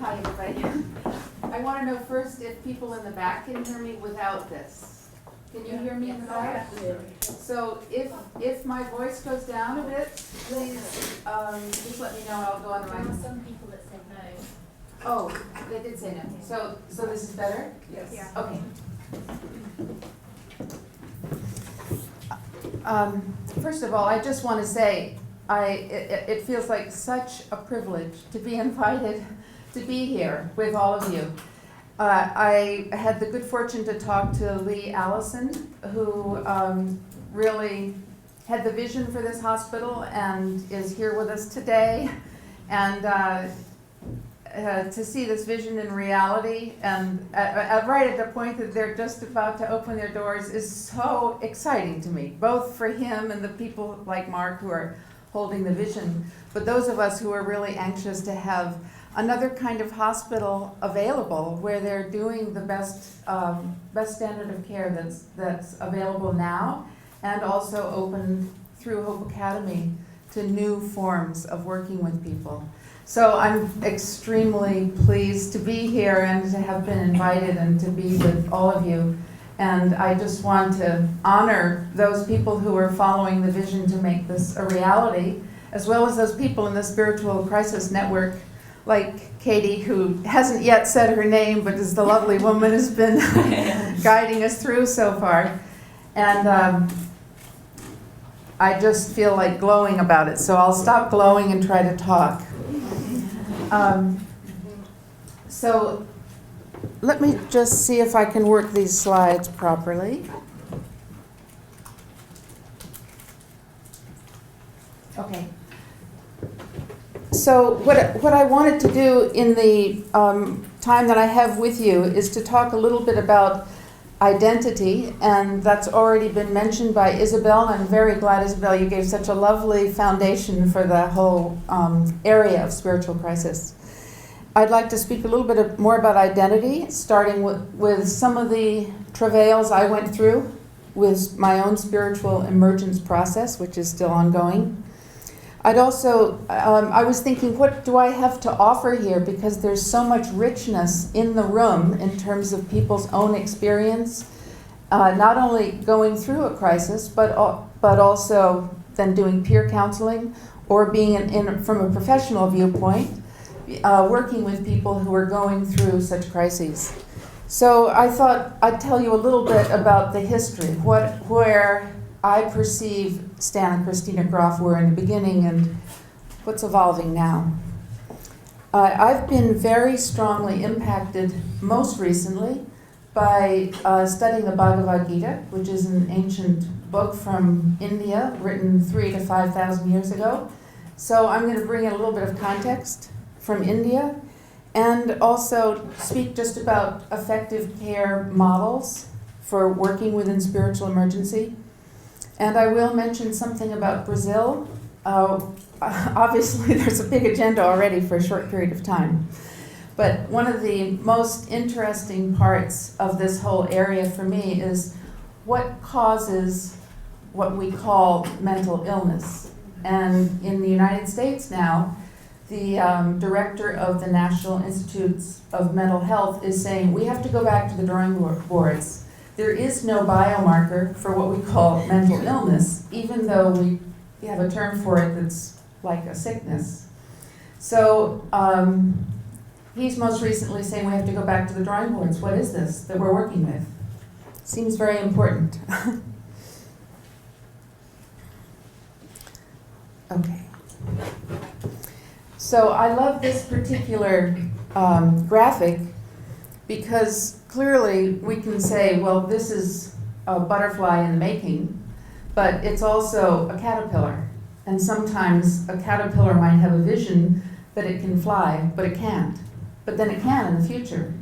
Hi, everybody. I want to know first if people in the back can hear me without this. Can you hear me in the back? So if my voice goes down a bit, please just let me know and I'll go on the There were mic. some people that said no. Oh, they did say no. So this is better? Yes. Yeah. Okay. First of all, I just want to say it feels like such a privilege to be invited to be here with all of you. I had the good fortune to talk to Lee Allison, who really had the vision for this hospital and is here with us today. And to see this vision in reality and right at the point that they're just about to open their doors is so exciting to me, both for him and the people like Mark who are holding the vision, but those of us who are really anxious to have another kind of hospital available where they're doing the best standard of care that's available now, and also open through Hope Academy to new forms of working with people. So I'm extremely pleased to be here and to have been invited and to be with all of you. And I just want to honor those people who are following the vision to make this a reality, as well as those people in the Spiritual Crisis Network, like Katie, who hasn't yet said her name, but is the lovely woman who's been guiding us through so far. And I just feel like glowing about it, so I'll stop glowing and try to talk. So let me just see if I can work these slides properly. Okay. So what I wanted to do in the time that I have with you is to talk a little bit about identity, and that's already been mentioned by Isabel. I'm very glad, Isabel, you gave such a lovely foundation for the whole area of spiritual crisis. I'd like to speak a little bit more about identity, starting with some of the travails I went through with my own spiritual emergence process, which is still ongoing. I'd also, I was thinking, what do I have to offer here? Because there's so much richness in the room in terms of people's own experience, not only going through a crisis, but also then doing peer counseling or being from a professional viewpoint, working with people who are going through such crises. So I thought I'd tell you a little bit about the history, where I perceive Stan and Christina Grof were in the beginning and what's evolving now. I've been very strongly impacted most recently by studying the Bhagavad Gita, which is an ancient book from India, written 3,000 to 5,000 years ago. So I'm going to bring in a little bit of context from India and also speak just about effective care models for working within spiritual emergency. And I will mention something about Brazil. Obviously, there's a big agenda already for a short period of time. But one of the most interesting parts of this whole area for me is what causes what we call mental illness. And in the United States now, the director of the National Institutes of Mental Health is saying we have to go back to the drawing boards. There is no biomarker for what we call mental illness, even though we have a term for it that's like a sickness. So he's most recently saying we have to go back to the drawing boards. What is this that we're working with? Seems very important. Okay. So I love this particular graphic because clearly we can say, well, this is a butterfly in the making, but it's also a caterpillar. And sometimes a caterpillar might have a vision that it can fly, but it can't. But then it can in the future.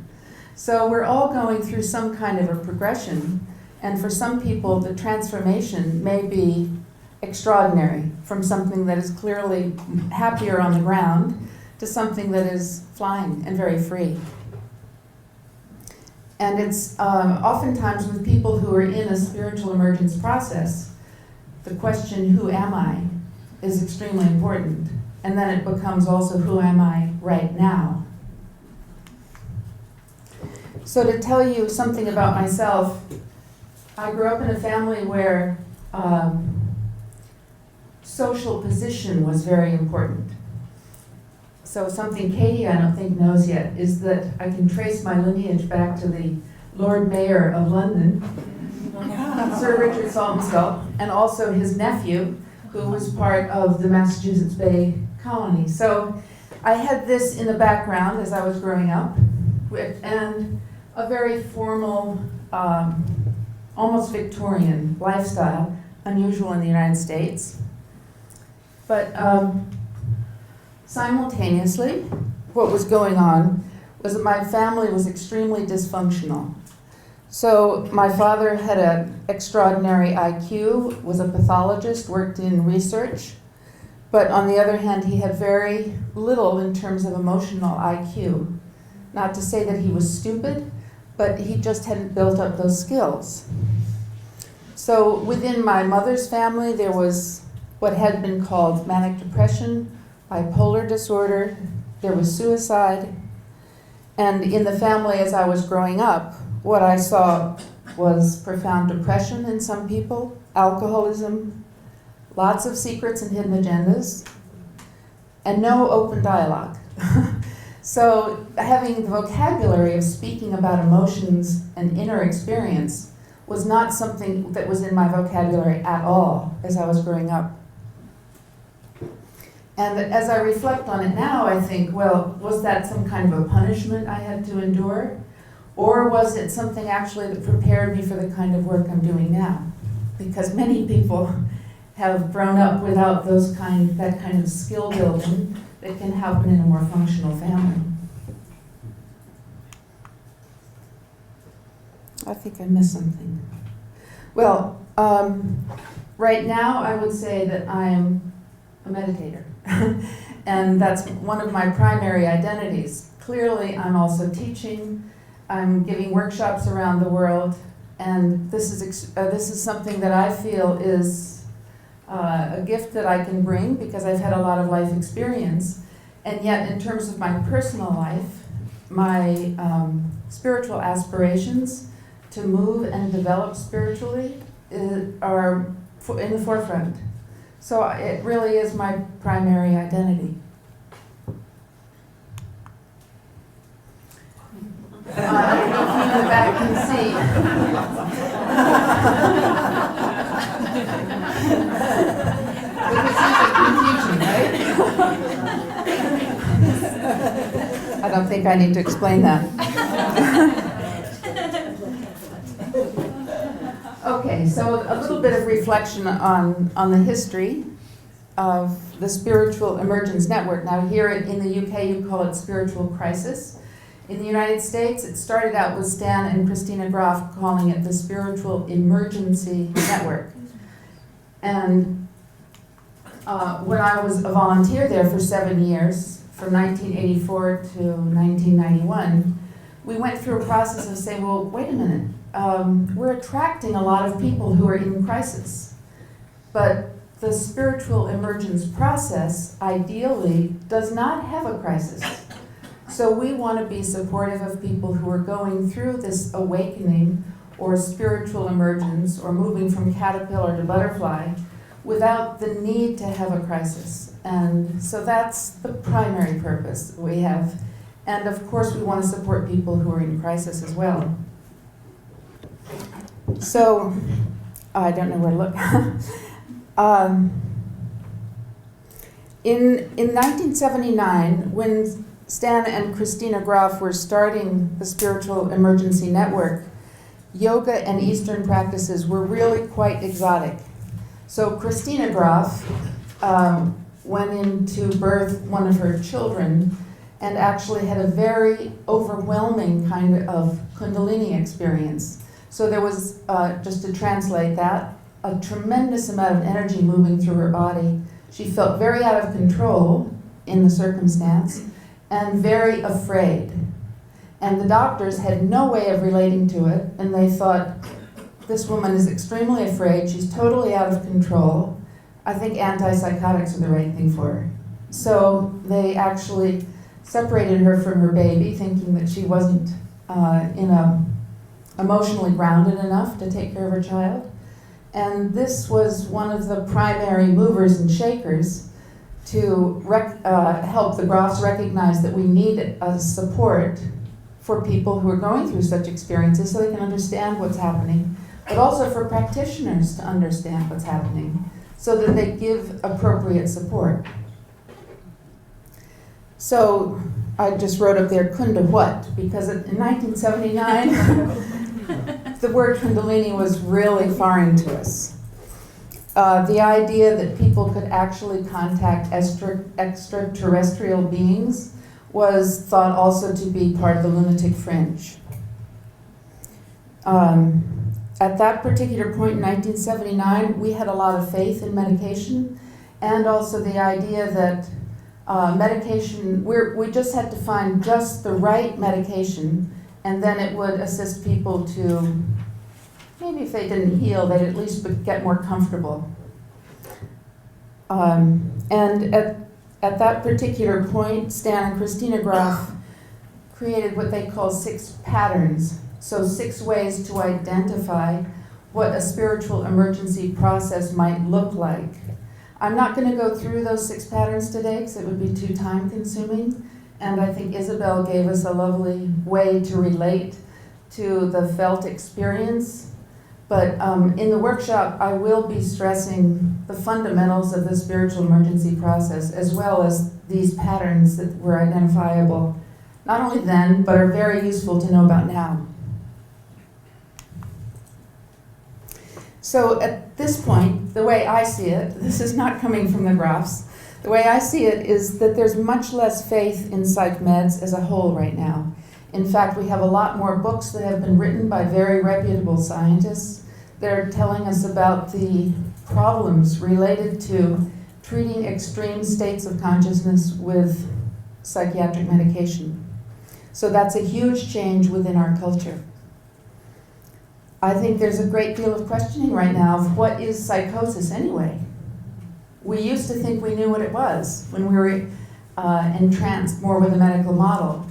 So we're all going through some kind of a progression, and for some people the transformation may be extraordinary, from something that is clearly happier on the ground to something that is flying and very free. And it's oftentimes with people who are in a spiritual emergence process, the question, who am I, is extremely important. And then it becomes also, who am I right now? So to tell you something about myself, I grew up in a family where social position was very important. So something Katie, I don't think, knows yet is that I can trace my lineage back to the Lord Mayor of London, Sir Richard Saltonstall, and also his nephew, who was part of the Massachusetts Bay Colony. So I had this in the background as I was growing up, and a very formal, almost Victorian lifestyle, unusual in the United States. But simultaneously, what was going on was that my family was extremely dysfunctional. So my father had an extraordinary IQ, was a pathologist, worked in research, but on the other hand, he had very little in terms of emotional IQ. Not to say that he was stupid, but he just hadn't built up those skills. So within my mother's family, there was what had been called manic depression, bipolar disorder, there was suicide, and in the family as I was growing up, what I saw was profound depression in some people, alcoholism, lots of secrets and hidden agendas, and no open dialogue. So having the vocabulary of speaking about emotions and inner experience was not something that was in my vocabulary at all as I was growing up. And as I reflect on it now, I think, well, was that some kind of a punishment I had to endure? Or was it something actually that prepared me for the kind of work I'm doing now? Because many people have grown up without that kind of skill building that can happen in a more functional family. I think I missed something. Well, right now I would say that I am a meditator. And that's one of my primary identities. Clearly, I'm also teaching. I'm giving workshops around the world, and this is something that I feel is a gift that I can bring because I've had a lot of life experience. And yet, in terms of my personal life, my spiritual aspirations to move and develop spiritually are in the forefront. So it really is my primary identity. I don't know if you in the back can see. This is confusing, right? I don't think I need to explain that. Okay, so a little bit of reflection on the history of the Spiritual Emergence Network. Now here in the UK you call it Spiritual Crisis. In the United States it started out with Stan and Christina Grof calling it the Spiritual Emergency Network. And when I was a volunteer there for 7 years, from 1984 to 1991, we went through a process of saying, well, wait a minute. We're attracting a lot of people who are in crisis. But the spiritual emergence process, ideally, does not have a crisis. So we want to be supportive of people who are going through this awakening or spiritual emergence or moving from caterpillar to butterfly without the need to have a crisis. And so that's the primary purpose we have. And of course, we want to support people who are in crisis as well. So, I don't know where to look. In 1979, when Stan and Christina Grof were starting the Spiritual Emergency Network, yoga and Eastern practices were really quite exotic. So Christina Grof went in to birth one of her children and actually had a very overwhelming kind of Kundalini experience. So there was, just to translate that, a tremendous amount of energy moving through her body. She felt very out of control in the circumstance and very afraid. And the doctors had no way of relating to it, and they thought, this woman is extremely afraid, she's totally out of control. I think antipsychotics are the right thing for her. So they actually separated her from her baby, thinking that she wasn't emotionally grounded enough to take care of her child. And this was one of the primary movers and shakers to help the Grofs recognize that we need a support for people who are going through such experiences so they can understand what's happening, but also for practitioners to understand what's happening so that they give appropriate support. So I just wrote up there Kunda what, because in 1979, the word Kundalini was really foreign to us. The idea that people could actually contact extraterrestrial beings was thought also to be part of the lunatic fringe. At that particular point in 1979, we had a lot of faith in medication, and also the idea that medication, we just had to find just the right medication, and then it would assist people to, maybe if they didn't heal, they'd at least get more comfortable. And at that particular point, Stan and Christina Grof created what they call 6 patterns. So 6 ways to identify what a spiritual emergency process might look like. I'm not going to go through those 6 patterns today because it would be too time consuming. And I think Isabel gave us a lovely way to relate to the felt experience. But in the workshop, I will be stressing the fundamentals of the spiritual emergency process, as well as these patterns that were identifiable, not only then, but are very useful to know about now. So at this point, the way I see it, this is not coming from the Grofs, the way I see it is that there's much less faith in psych meds as a whole right now. In fact, we have a lot more books that have been written by very reputable scientists. They're telling us about the problems related to treating extreme states of consciousness with psychiatric medication. So that's a huge change within our culture. I think there's a great deal of questioning right now of what is psychosis anyway. We used to think we knew what it was when we were entranced more with a medical model.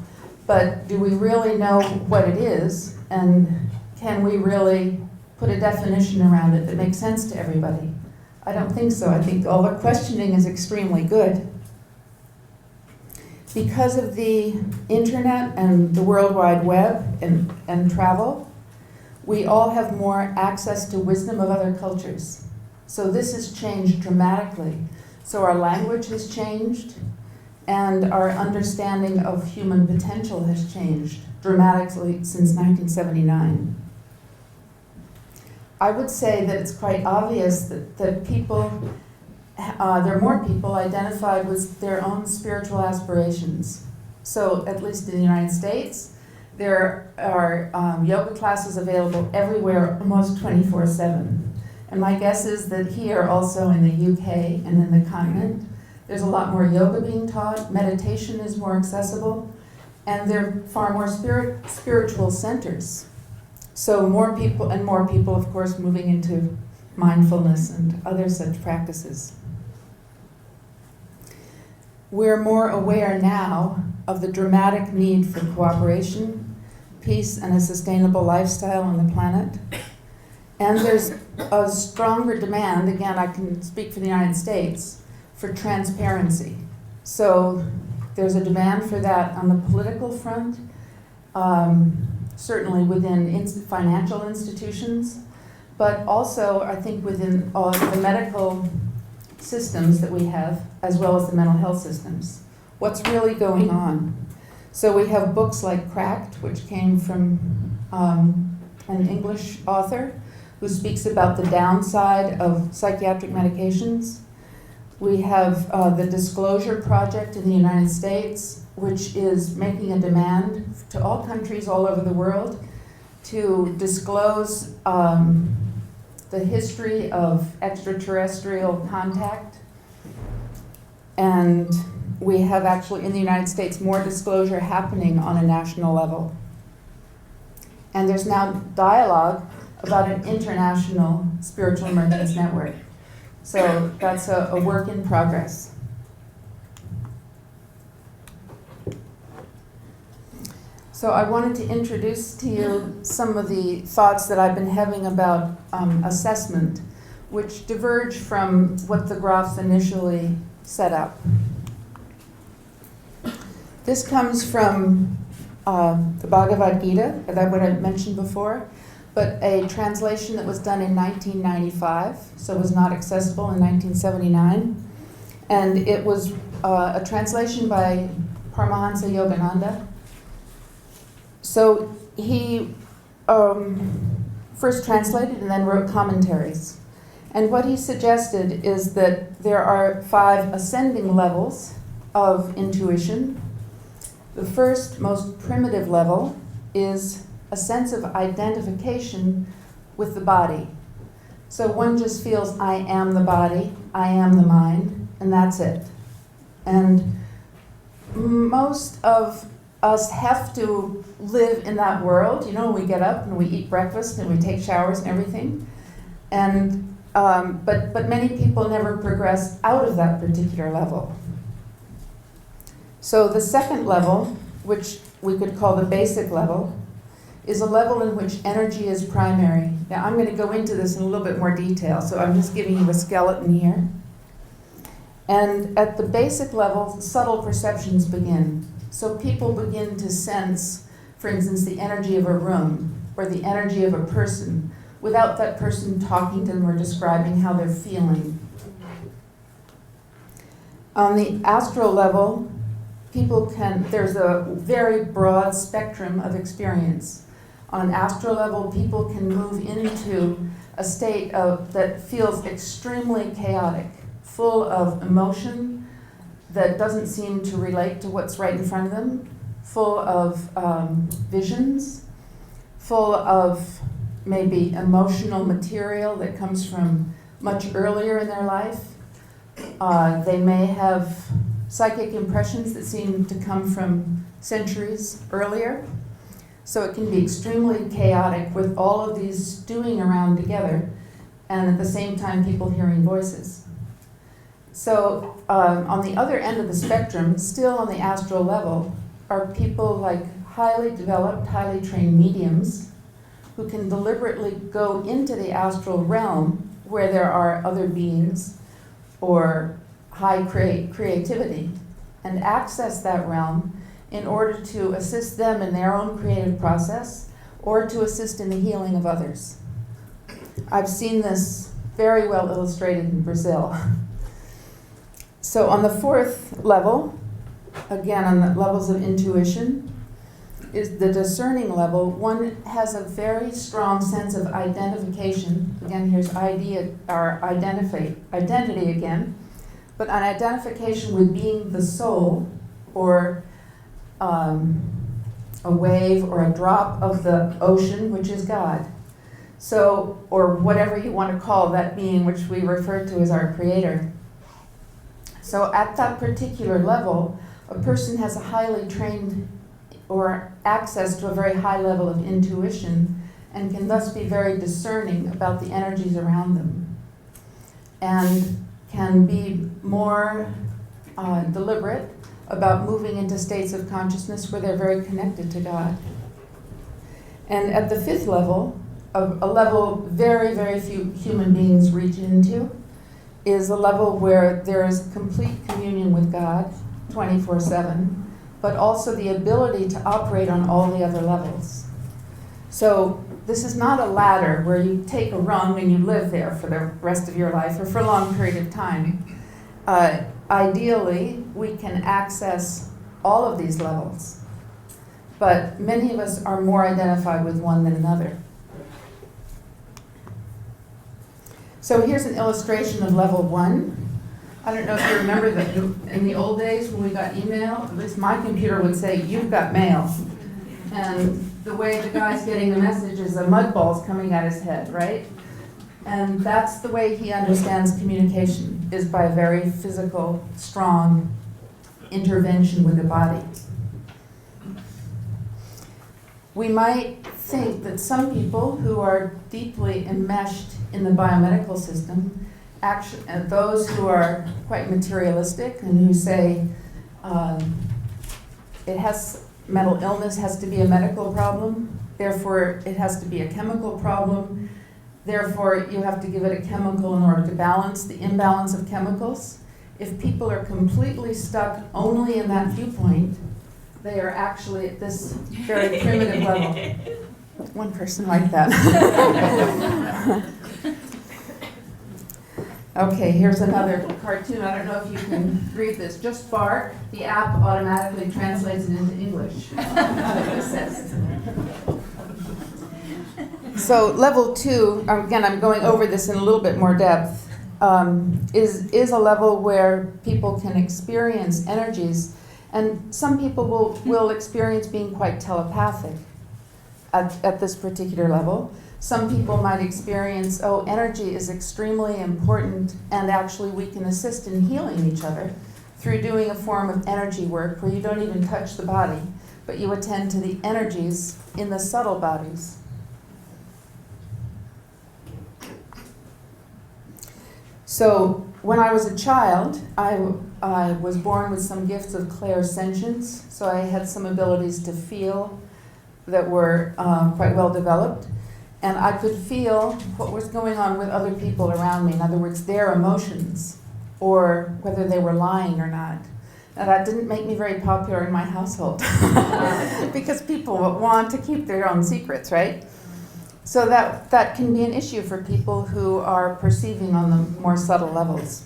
But do we really know what it is? And can we really put a definition around it that makes sense to everybody? I don't think so. I think all the questioning is extremely good. Because of the internet and the World Wide Web and travel, we all have more access to wisdom of other cultures. So this has changed dramatically. So our language has changed, and our understanding of human potential has changed dramatically since 1979. I would say that it's quite obvious that people, there are more people identified with their own spiritual aspirations. So at least in the United States, there are yoga classes available everywhere, almost 24/7. And my guess is that here also in the UK and in the continent, there's a lot more yoga being taught, meditation is more accessible, and there are far more spiritual centers. So more people, of course, moving into mindfulness and other such practices. We're more aware now of the dramatic need for cooperation, peace, and a sustainable lifestyle on the planet. And there's a stronger demand, again, I can speak for the United States, for transparency. So there's a demand for that on the political front, certainly within financial institutions, but also I think within all the medical systems that we have, as well as the mental health systems. What's really going on? So we have books like Cracked, which came from an English author who speaks about the downside of psychiatric medications. We have the Disclosure Project in the United States, which is making a demand to all countries all over the world to disclose the history of extraterrestrial contact. And we have actually in the United States more disclosure happening on a national level. And there's now dialogue about an international spiritual emergence network. So that's a work in progress. So I wanted to introduce to you some of the thoughts that I've been having about assessment, which diverge from what the Grofs initially set up. This comes from the Bhagavad Gita, that what I mentioned before, but a translation that was done in 1995, so it was not accessible in 1979. And it was a translation by Paramahansa Yogananda. So he first translated and then wrote commentaries. And what he suggested is that there are 5 ascending levels of intuition. The first, most primitive level is a sense of identification with the body. So one just feels, I am the body, I am the mind, and that's it. And most of us have to live in that world. You know, we get up and we eat breakfast and we take showers and everything. And but many people never progress out of that particular level. So the second level, which we could call the basic level, is a level in which energy is primary. Now I'm going to go into this in a little bit more detail, so I'm just giving you a skeleton here. And at the basic level, subtle perceptions begin. So people begin to sense, for instance, the energy of a room or the energy of a person without that person talking to them or describing how they're feeling. On the astral level, there's a very broad spectrum of experience. On an astral level, people can move into a state that feels extremely chaotic, full of emotion that doesn't seem to relate to what's right in front of them, full of visions, full of maybe emotional material that comes from much earlier in their life. They may have psychic impressions that seem to come from centuries earlier. So it can be extremely chaotic with all of these stewing around together, and at the same time people hearing voices. So on the other end of the spectrum, still on the astral level, are people like highly developed, highly trained mediums who can deliberately go into the astral realm where there are other beings or high creativity and access that realm in order to assist them in their own creative process or to assist in the healing of others. I've seen this very well illustrated in Brazil. So on the fourth level, again on the levels of intuition, is the discerning level. One has a very strong sense of identification. Again, here's identity again, but an identification with being the soul or a wave or a drop of the ocean, which is God. So, or whatever you want to call that being, which we refer to as our creator. So at that particular level, a person has a highly trained or access to a very high level of intuition and can thus be very discerning about the energies around them and can be more deliberate about moving into states of consciousness where they're very connected to God. And at the fifth level, a level very, very few human beings reach into, is a level where there is complete communion with God 24/7, but also the ability to operate on all the other levels. So this is not a ladder where you take a rung and you live there for the rest of your life or for a long period of time. Ideally, we can access all of these levels, but many of us are more identified with one than another. So here's an illustration of level 1. I don't know if you remember that in the old days when we got email, at least my computer would say, "You've got mail." And the way the guy's getting the message is a mud ball's coming at his head, right? And that's the way he understands communication, is by very physical, strong intervention with the body. We might think that some people who are deeply enmeshed in the biomedical system, those who are quite materialistic and who say it has mental illness has to be a medical problem, therefore it has to be a chemical problem, therefore you have to give it a chemical in order to balance the imbalance of chemicals. If people are completely stuck only in that viewpoint, they are actually at this very primitive level. One person like that. Okay, here's another cartoon. I don't know if you can read this. Just bark. The app automatically translates it into English. So level 2, again, I'm going over this in a little bit more depth, is a level where people can experience energies, and some people will experience being quite telepathic at this particular level. Some people might experience, energy is extremely important, and actually we can assist in healing each other through doing a form of energy work where you don't even touch the body, but you attend to the energies in the subtle bodies. So when I was a child, I was born with some gifts of clairsentience, so I had some abilities to feel that were quite well developed. And I could feel what was going on with other people around me. In other words, their emotions, or whether they were lying or not. And that didn't make me very popular in my household because people want to keep their own secrets, right? So that can be an issue for people who are perceiving on the more subtle levels.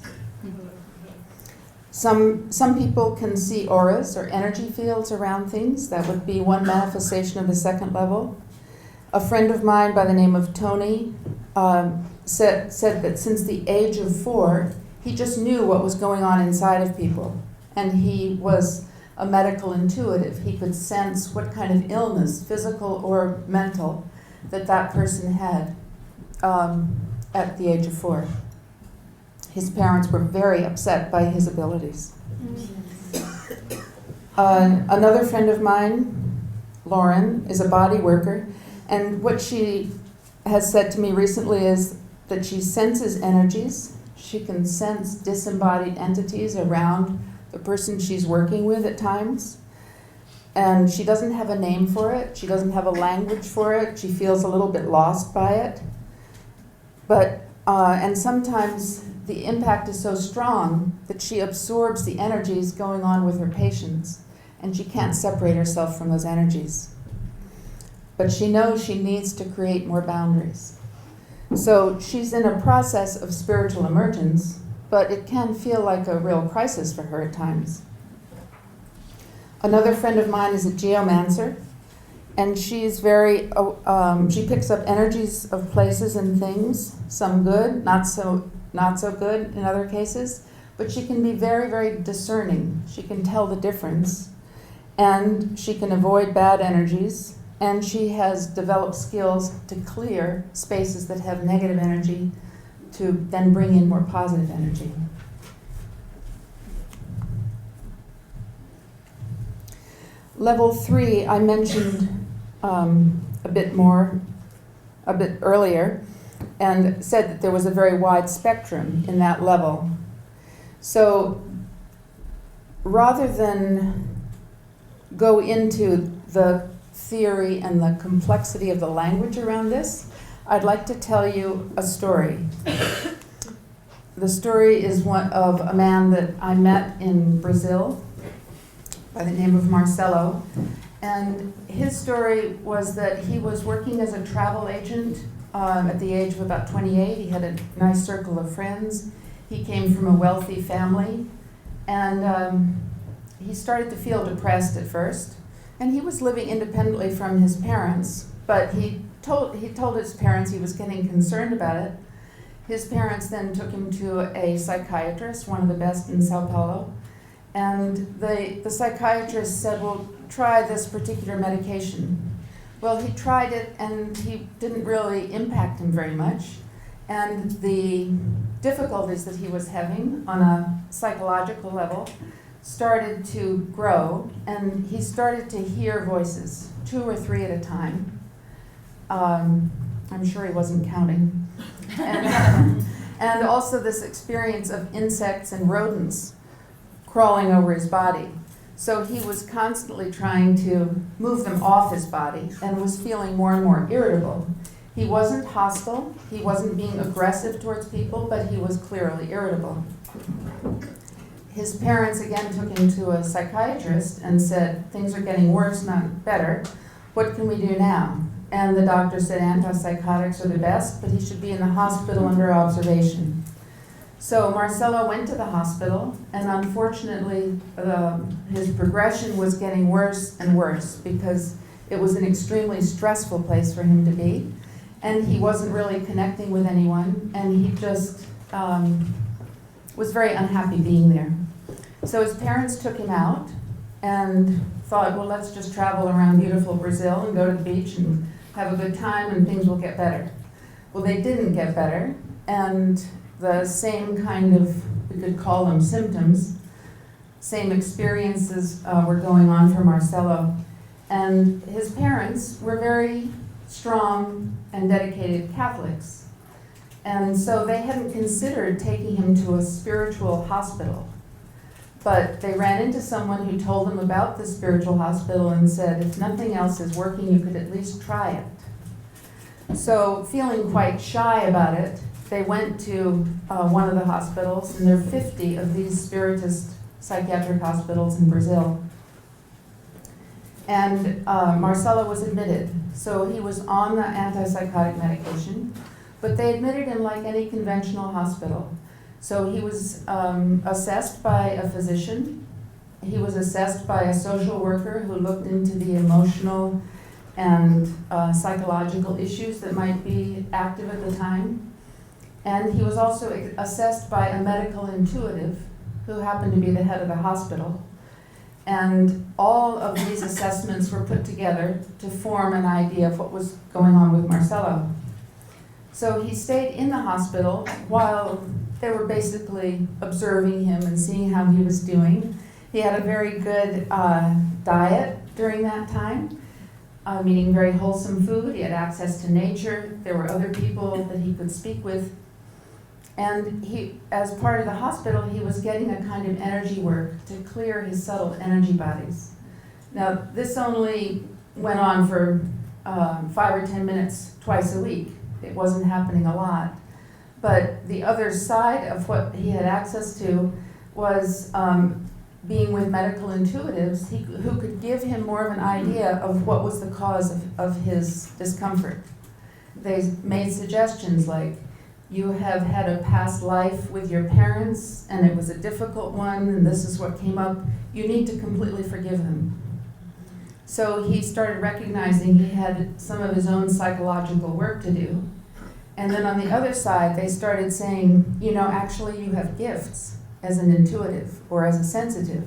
Some people can see auras or energy fields around things. That would be one manifestation of the second level. A friend of mine by the name of Tony said that since the age of 4, he just knew what was going on inside of people. And he was a medical intuitive. He could sense what kind of illness, physical or mental, that person had at the age of 4. His parents were very upset by his abilities. Another friend of mine, Lauren, is a body worker. And what she has said to me recently is that she senses energies. She can sense disembodied entities around the person she's working with at times. And she doesn't have a name for it. She doesn't have a language for it. She feels a little bit lost by it. And sometimes the impact is so strong that she absorbs the energies going on with her patients, and she can't separate herself from those energies. But she knows she needs to create more boundaries. So she's in a process of spiritual emergence, but it can feel like a real crisis for her at times. Another friend of mine is a geomancer, and she's she picks up energies of places and things, some good, not so good in other cases, but she can be very, very discerning. She can tell the difference, and she can avoid bad energies, and she has developed skills to clear spaces that have negative energy to then bring in more positive energy. Level 3, I mentioned a bit earlier, and said that there was a very wide spectrum in that level. So rather than go into the theory and the complexity of the language around this, I'd like to tell you a story. The story is one of a man that I met in Brazil by the name of Marcelo. And his story was that he was working as a travel agent at the age of about 28. He had a nice circle of friends. He came from a wealthy family. And he started to feel depressed at first. And he was living independently from his parents, but he told his parents he was getting concerned about it. His parents then took him to a psychiatrist, one of the best in Sao Paulo. And the psychiatrist said, well, try this particular medication. Well, he tried it, and he didn't really impact him very much. And the difficulties that he was having on a psychological level started to grow, and he started to hear voices, 2 or 3 at a time. I'm sure he wasn't counting. And also this experience of insects and rodents crawling over his body. So he was constantly trying to move them off his body and was feeling more and more irritable. He wasn't hostile, he wasn't being aggressive towards people, but he was clearly irritable. His parents again took him to a psychiatrist and said, things are getting worse, not better. What can we do now? And the doctor said antipsychotics are the best, but he should be in the hospital under observation. So Marcelo went to the hospital, and unfortunately, his progression was getting worse and worse because it was an extremely stressful place for him to be, and he wasn't really connecting with anyone, and he just was very unhappy being there. So his parents took him out and thought, well, let's just travel around beautiful Brazil and go to the beach and have a good time and things will get better. Well, they didn't get better, and the same kind of, we could call them symptoms, same experiences were going on for Marcelo. And his parents were very strong and dedicated Catholics. And so they hadn't considered taking him to a spiritual hospital. But they ran into someone who told them about the spiritual hospital and said, if nothing else is working, you could at least try it. So feeling quite shy about it, they went to one of the hospitals, and there are 50 of these Spiritist psychiatric hospitals in Brazil. And Marcelo was admitted. So he was on the antipsychotic medication, but they admitted him like any conventional hospital. So he was assessed by a physician. He was assessed by a social worker who looked into the emotional and psychological issues that might be active at the time. And he was also assessed by a medical intuitive who happened to be the head of the hospital. And all of these assessments were put together to form an idea of what was going on with Marcelo. So he stayed in the hospital while they were basically observing him and seeing how he was doing. He had a very good diet during that time, meaning very wholesome food. He had access to nature. There were other people that he could speak with. And he, as part of the hospital, he was getting a kind of energy work to clear his subtle energy bodies. Now, this only went on for 5 or 10 minutes twice a week. It wasn't happening a lot. But the other side of what he had access to was being with medical intuitives who could give him more of an idea of what was the cause of his discomfort. They made suggestions like, you have had a past life with your parents, and it was a difficult one, and this is what came up. You need to completely forgive them. So he started recognizing he had some of his own psychological work to do. And then on the other side, they started saying, you know, actually you have gifts as an intuitive or as a sensitive.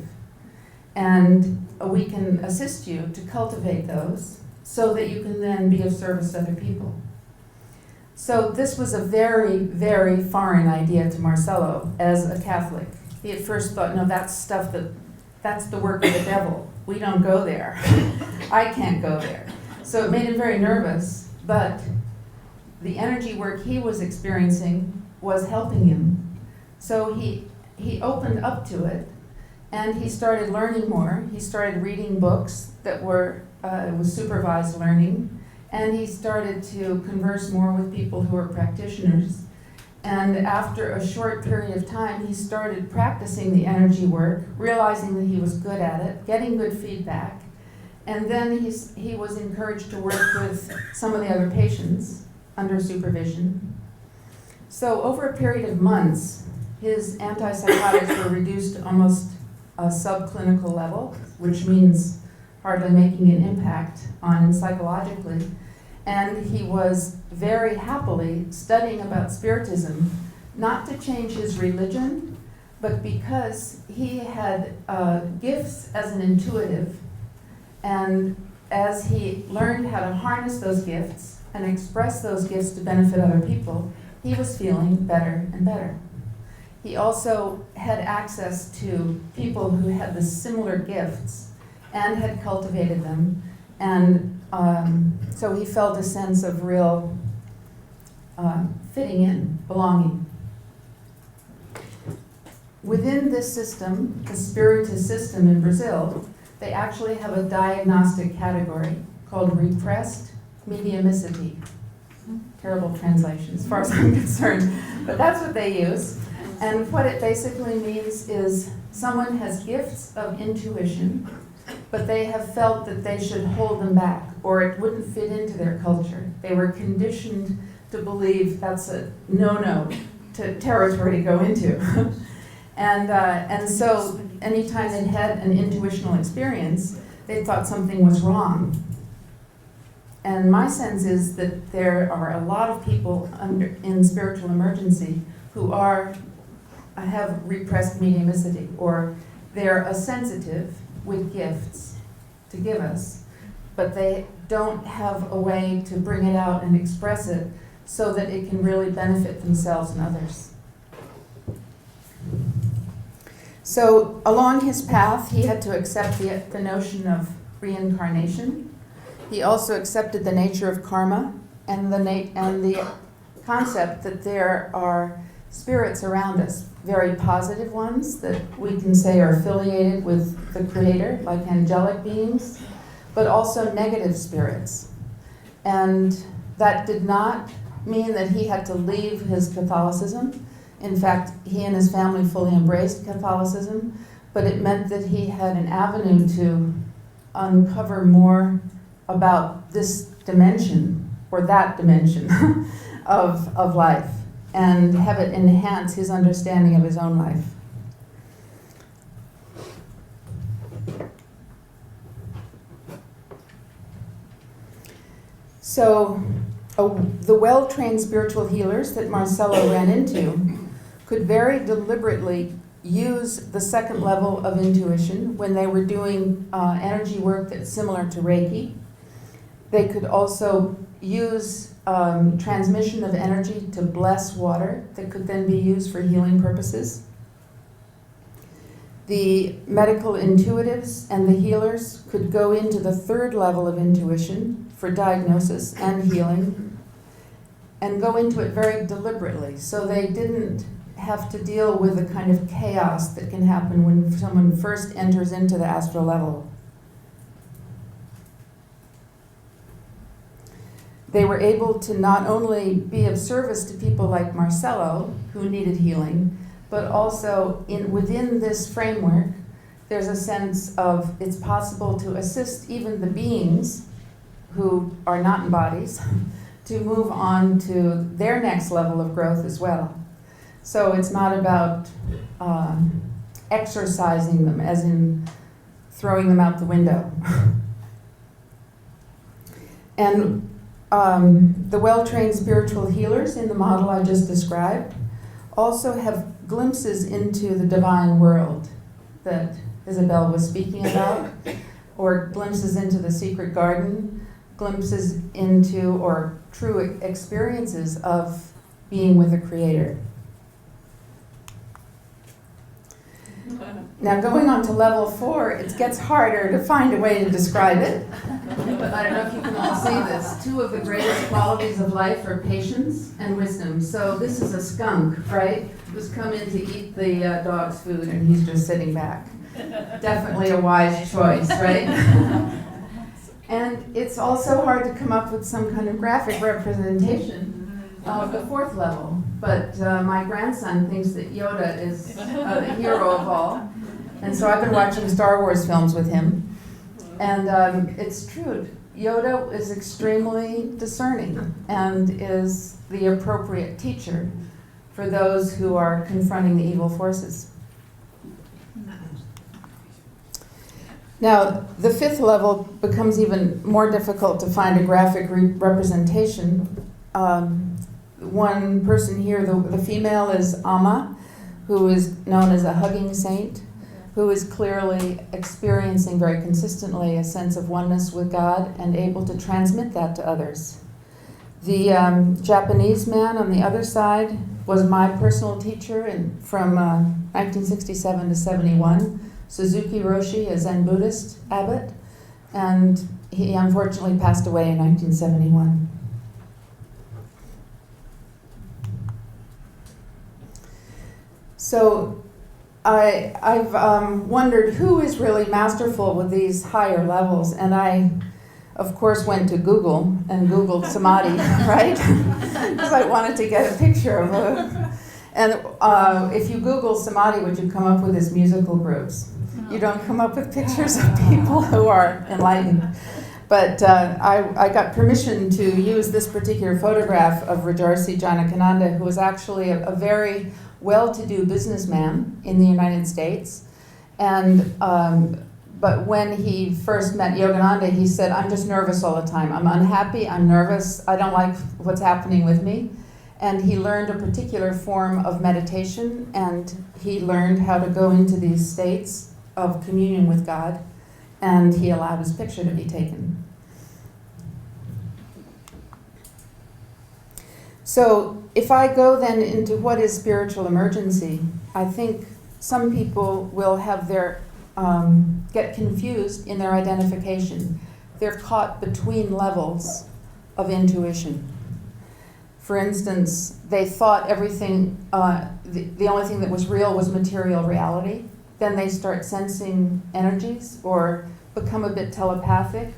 And we can assist you to cultivate those so that you can then be of service to other people. So this was a very, very foreign idea to Marcelo as a Catholic. He at first thought, no, that's the work of the devil. We don't go there. I can't go there. So it made him very nervous, but the energy work he was experiencing was helping him. So he opened up to it, and he started learning more. He started reading books that were was supervised learning. And he started to converse more with people who were practitioners. And after a short period of time, he started practicing the energy work, realizing that he was good at it, getting good feedback. And then he was encouraged to work with some of the other patients under supervision. So over a period of months, his antipsychotics were reduced to almost a subclinical level, which means hardly making an impact on him psychologically. And he was very happily studying about Spiritism, not to change his religion, but because he had gifts as an intuitive. And as he learned how to harness those gifts and express those gifts to benefit other people, he was feeling better and better. He also had access to people who had the similar gifts and had cultivated them, and so he felt a sense of real fitting in, belonging. within this system, the Spiritist system in Brazil, they actually have a diagnostic category called repressed mediumicity. Terrible translation as far as I'm concerned, but that's what they use. And what it basically means is someone has gifts of intuition, but they have felt that they should hold them back, or it wouldn't fit into their culture. They were conditioned to believe that's a no-no to territory to go into. And so anytime they had an intuitional experience, they thought something was wrong. And my sense is that there are a lot of people in spiritual emergency who have repressed mediumicity, or they're a sensitive with gifts to give us, but they don't have a way to bring it out and express it so that it can really benefit themselves and others. So along his path, he had to accept the notion of reincarnation. He also accepted the nature of karma and the concept that there are spirits around us, very positive ones that we can say are affiliated with the Creator, like angelic beings, but also negative spirits. And that did not mean that he had to leave his Catholicism. In fact, he and his family fully embraced Catholicism, but it meant that he had an avenue to uncover more about this dimension, or that dimension of life, and have it enhance his understanding of his own life. So, the well-trained spiritual healers that Marcelo ran into could very deliberately use the second level of intuition when they were doing energy work that's similar to Reiki. They could also use transmission of energy to bless water that could then be used for healing purposes. The medical intuitives and the healers could go into the third level of intuition for diagnosis and healing, and go into it very deliberately, so they didn't have to deal with the kind of chaos that can happen when someone first enters into the astral level. They were able to not only be of service to people like Marcelo, who needed healing, but also within this framework, there's a sense of it's possible to assist even the beings who are not in bodies to move on to their next level of growth as well. So it's not about exorcising them, as in throwing them out the window. And the well-trained spiritual healers in the model I just described also have glimpses into the divine world that Isabel was speaking about, or glimpses into the secret garden, glimpses into, or true experiences of being with the Creator. Now, going on to level 4, it gets harder to find a way to describe it. But I don't know if you can all see this. 2 of the greatest qualities of life are patience and wisdom. So this is a skunk, right? Who's come in to eat the dog's food, and he's just sitting back. Definitely a wise choice, right? And it's also hard to come up with some kind of graphic representation of the 4th level. But my grandson thinks that Yoda is the hero of all. And so I've been watching Star Wars films with him. And it's true. Yoda is extremely discerning and is the appropriate teacher for those who are confronting the evil forces. Now, the 5th level becomes even more difficult to find a graphic representation. One person here, the female is Amma, who is known as a hugging saint, who is clearly experiencing very consistently a sense of oneness with God and able to transmit that to others. The Japanese man on the other side was my personal teacher from 1967 to 71, Suzuki Roshi, a Zen Buddhist abbot, and he unfortunately passed away in 1971. So I've wondered who is really masterful with these higher levels, and I, of course, went to Google and Googled Samadhi, right? Because I wanted to get a picture of it. And if you Google Samadhi, what you come up with is musical groups. You don't come up with pictures of people who are enlightened. But I got permission to use this particular photograph of Rajarsi Janakananda, who was actually a very well-to-do businessman in the United States. And but when he first met Yogananda, he said, "I'm just nervous all the time. I'm unhappy, I'm nervous, I don't like what's happening with me." And he learned a particular form of meditation, and he learned how to go into these states of communion with God, and he allowed his picture to be taken. So if I go then into what is spiritual emergency, I think some people will have their, get confused in their identification. They're caught between levels of intuition. For instance, they thought everything, the only thing that was real was material reality. Then they start sensing energies or become a bit telepathic,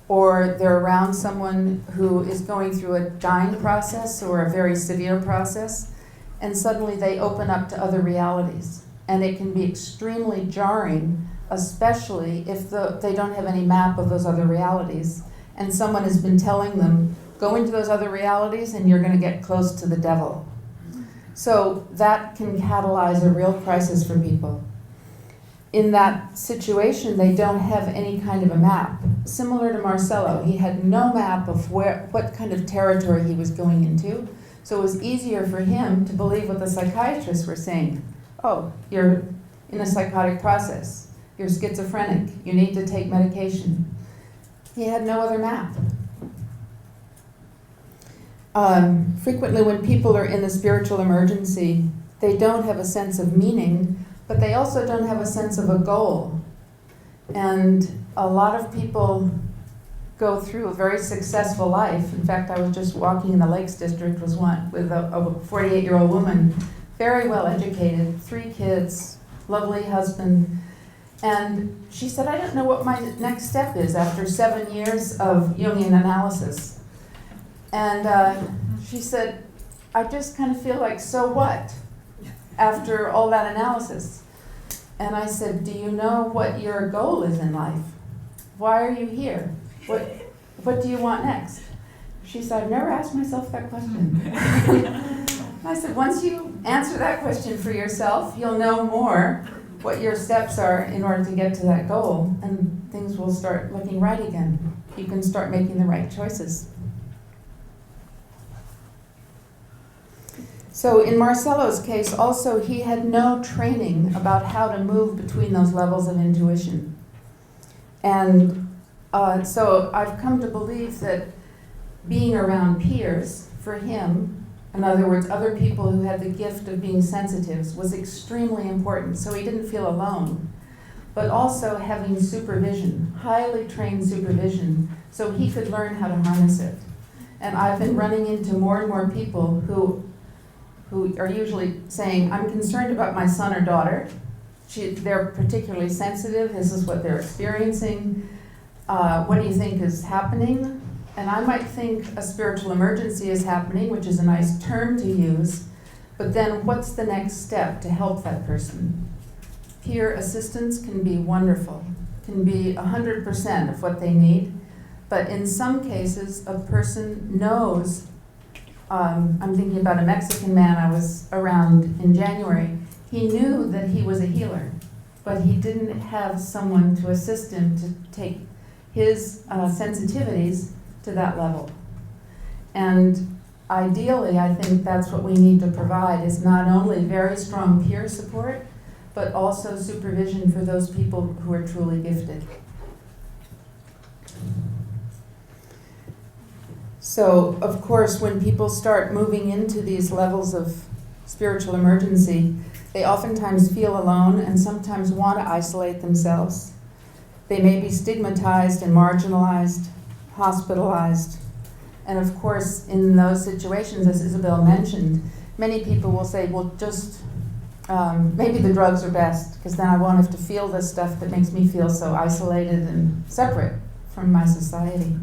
or they're around someone who is going through a dying process or a very severe process, and suddenly they open up to other realities. And it can be extremely jarring, especially if they don't have any map of those other realities, and someone has been telling them, go into those other realities and you're going to get close to the devil. So that can catalyze a real crisis for people. In that situation, they don't have any kind of a map. Similar to Marcello, he had no map of what kind of territory he was going into. So it was easier for him to believe what the psychiatrists were saying. Oh, you're in a psychotic process. You're schizophrenic. You need to take medication. He had no other map. Frequently when people are in a spiritual emergency, they don't have a sense of meaning, but they also don't have a sense of a goal. And a lot of people go through a very successful life. In fact, I was just walking in the Lakes District with a 48-year-old woman, very well educated, 3 kids, lovely husband. And she said, I don't know what my next step is after 7 years of Jungian analysis. And she said, I just kind of feel like, so what? After all that analysis. And I said, do you know what your goal is in life? Why are you here? What do you want next? She said, I've never asked myself that question. I said, once you answer that question for yourself, you'll know more what your steps are in order to get to that goal, and things will start looking right again. You can start making the right choices. So in Marcello's case, also, he had no training about how to move between those levels of intuition. And so I've come to believe that being around peers for him, in other words, other people who had the gift of being sensitives, was extremely important, so he didn't feel alone. But also having supervision, highly trained supervision, so he could learn how to harness it. And I've been running into more and more people who are usually saying, I'm concerned about my son or daughter. They're particularly sensitive. This is what they're experiencing. What do you think is happening? And I might think a spiritual emergency is happening, which is a nice term to use, but then what's the next step to help that person? Peer assistance can be wonderful, can be 100% of what they need, but in some cases, a person knows. I'm thinking about a Mexican man I was around in January. He knew that he was a healer, but he didn't have someone to assist him to take his sensitivities to that level. And ideally, I think that's what we need to provide, is not only very strong peer support, but also supervision for those people who are truly gifted. So, of course, when people start moving into these levels of spiritual emergency, they oftentimes feel alone and sometimes want to isolate themselves. They may be stigmatized and marginalized, hospitalized. And of course, in those situations, as Isabel mentioned, many people will say, well, just maybe the drugs are best, because then I won't have to feel this stuff that makes me feel so isolated and separate from my society.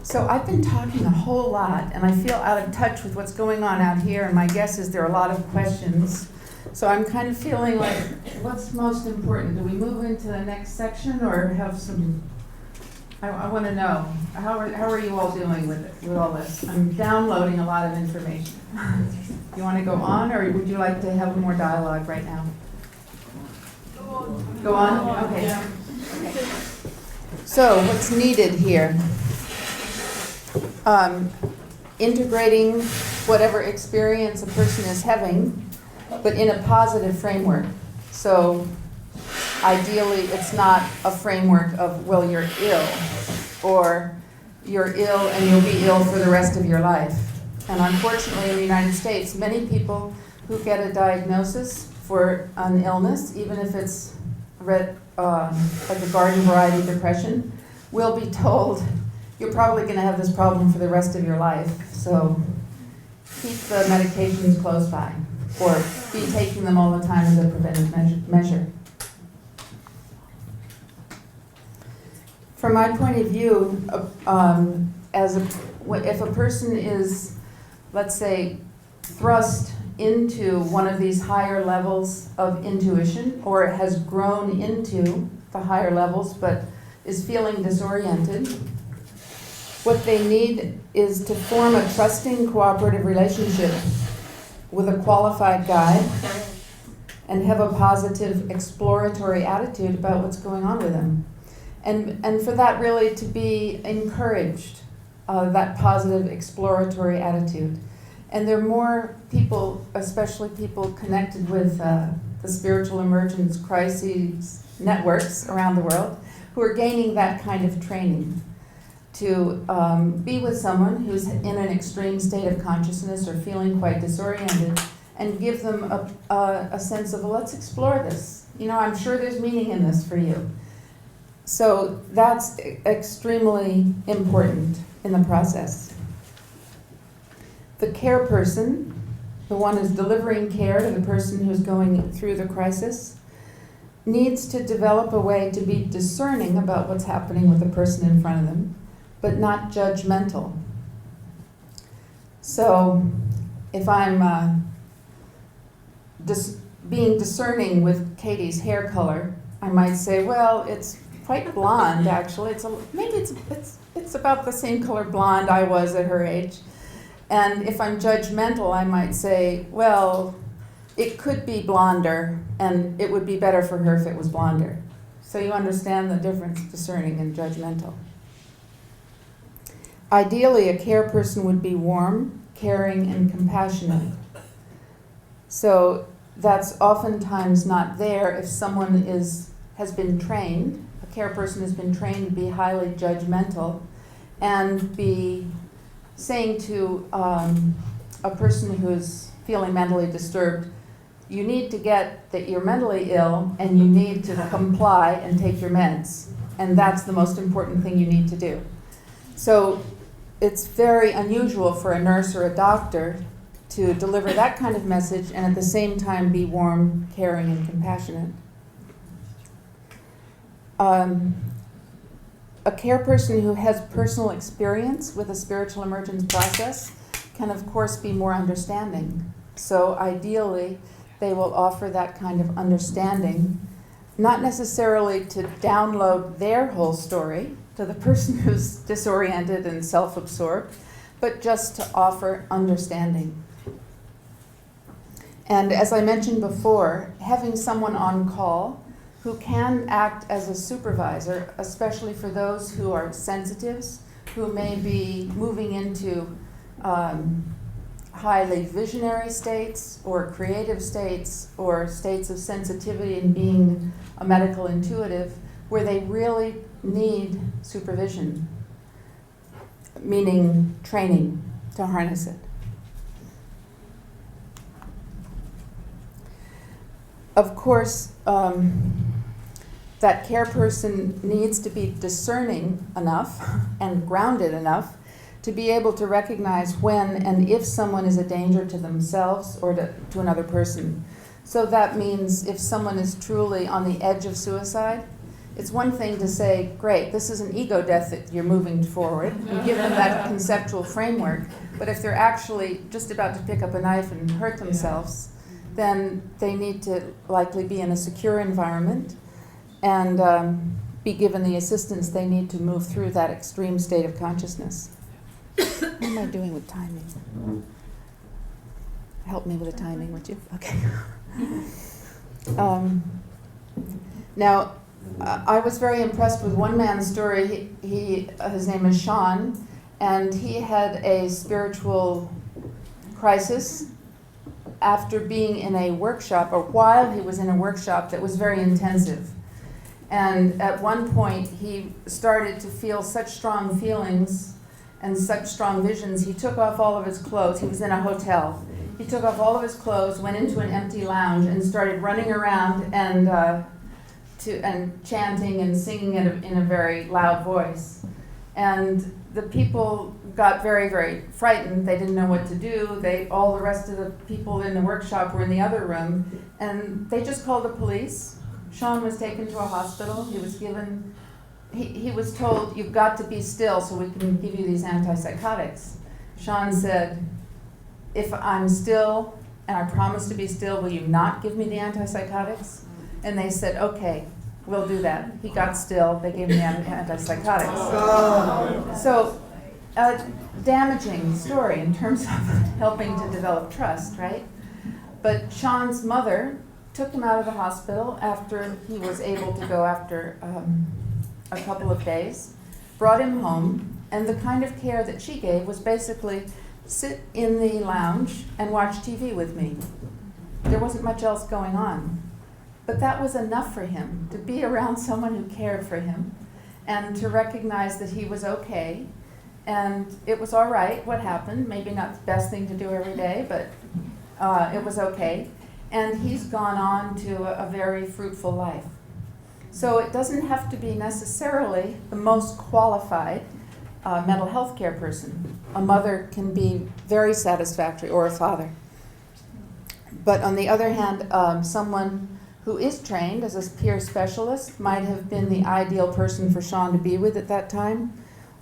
So I've been talking a whole lot, and I feel out of touch with what's going on out here, and my guess is there are a lot of questions. So I'm kind of feeling like, what's most important? Do we move into the next section, or have some, I want to know, how are you all doing with all this? I'm downloading a lot of information. You want to go on, or would you like to have more dialogue right now? Go on? Okay. Okay. So what's needed here? Integrating whatever experience a person is having, but in a positive framework. So ideally, it's not a framework of, well, you're ill, or you're ill and you'll be ill for the rest of your life. And unfortunately, in the United States, many people who get a diagnosis for an illness, even if it's like a garden variety depression, will be told, you're probably going to have this problem for the rest of your life, so keep the medications close by, or be taking them all the time as a preventive measure. From my point of view, if a person is, let's say, thrust into one of these higher levels of intuition, or has grown into the higher levels but is feeling disoriented, what they need is to form a trusting, cooperative relationship with a qualified guide and have a positive, exploratory attitude about what's going on with them. And for that really to be encouraged, that positive, exploratory attitude. And there are more people, especially people connected with the spiritual emergence crises networks around the world, who are gaining that kind of training. To be with someone who's in an extreme state of consciousness or feeling quite disoriented, and give them a sense of, well, let's explore this. You know, I'm sure there's meaning in this for you. So that's extremely important in the process. The care person, the one who's delivering care to the person who's going through the crisis, needs to develop a way to be discerning about what's happening with the person in front of them, but not judgmental. So if I'm being discerning with Katie's hair color, I might say, well, it's quite blonde, actually. Maybe it's about the same color blonde I was at her age. And if I'm judgmental, I might say, well, it could be blonder, and it would be better for her if it was blonder. So you understand the difference, discerning and judgmental. Ideally, a care person would be warm, caring, and compassionate. So that's oftentimes not there if someone has been trained, a care person has been trained to be highly judgmental and be saying to a person who's feeling mentally disturbed, you need to get that you're mentally ill and you need to comply and take your meds. And that's the most important thing you need to do. So it's very unusual for a nurse or a doctor to deliver that kind of message and at the same time be warm, caring, and compassionate. A care person who has personal experience with a spiritual emergence process can, of course, be more understanding. So ideally, they will offer that kind of understanding, not necessarily to download their whole story to the person who's disoriented and self-absorbed, but just to offer understanding. And as I mentioned before, having someone on call who can act as a supervisor, especially for those who are sensitives, who may be moving into highly visionary states or creative states or states of sensitivity and being a medical intuitive, where they really need supervision, meaning training to harness it. Of course, that care person needs to be discerning enough and grounded enough to be able to recognize when and if someone is a danger to themselves or to another person. So that means if someone is truly on the edge of suicide, it's one thing to say, great, this is an ego death that you're moving forward. You give them that conceptual framework. But if they're actually just about to pick up a knife and hurt themselves, then they need to likely be in a secure environment and be given the assistance they need to move through that extreme state of consciousness. What am I doing with timing? Help me with the timing, would you? Okay. Now, I was very impressed with one man's story. His name is Sean, and he had a spiritual crisis after being in a workshop, or while he was in a workshop that was very intensive. And at one point, he started to feel such strong feelings and such strong visions. He took off all of his clothes. He was in a hotel. He took off all of his clothes, went into an empty lounge, and started running around and chanting and singing in a very loud voice. And the people got very, very frightened. They didn't know what to do. All the rest of the people in the workshop were in the other room, and they just called the police. Sean was taken to a hospital. He was given, he was told, you've got to be still so we can give you these antipsychotics. Sean said, if I'm still and I promise to be still, will you not give me the antipsychotics? And they said, okay, we'll do that. He got still. They gave him the antipsychotics. So, a damaging story in terms of helping to develop trust, right? But Sean's mother took him out of the hospital after he was able to go after a couple of days, brought him home, and the kind of care that she gave was basically sit in the lounge and watch TV with me. There wasn't much else going on. But that was enough for him, to be around someone who cared for him and to recognize that he was okay. And it was all right what happened, maybe not the best thing to do every day, but it was okay. And he's gone on to a very fruitful life. So it doesn't have to be necessarily the most qualified mental health care person. A mother can be very satisfactory, or a father. But on the other hand, someone who is trained as a peer specialist might have been the ideal person for Sean to be with at that time,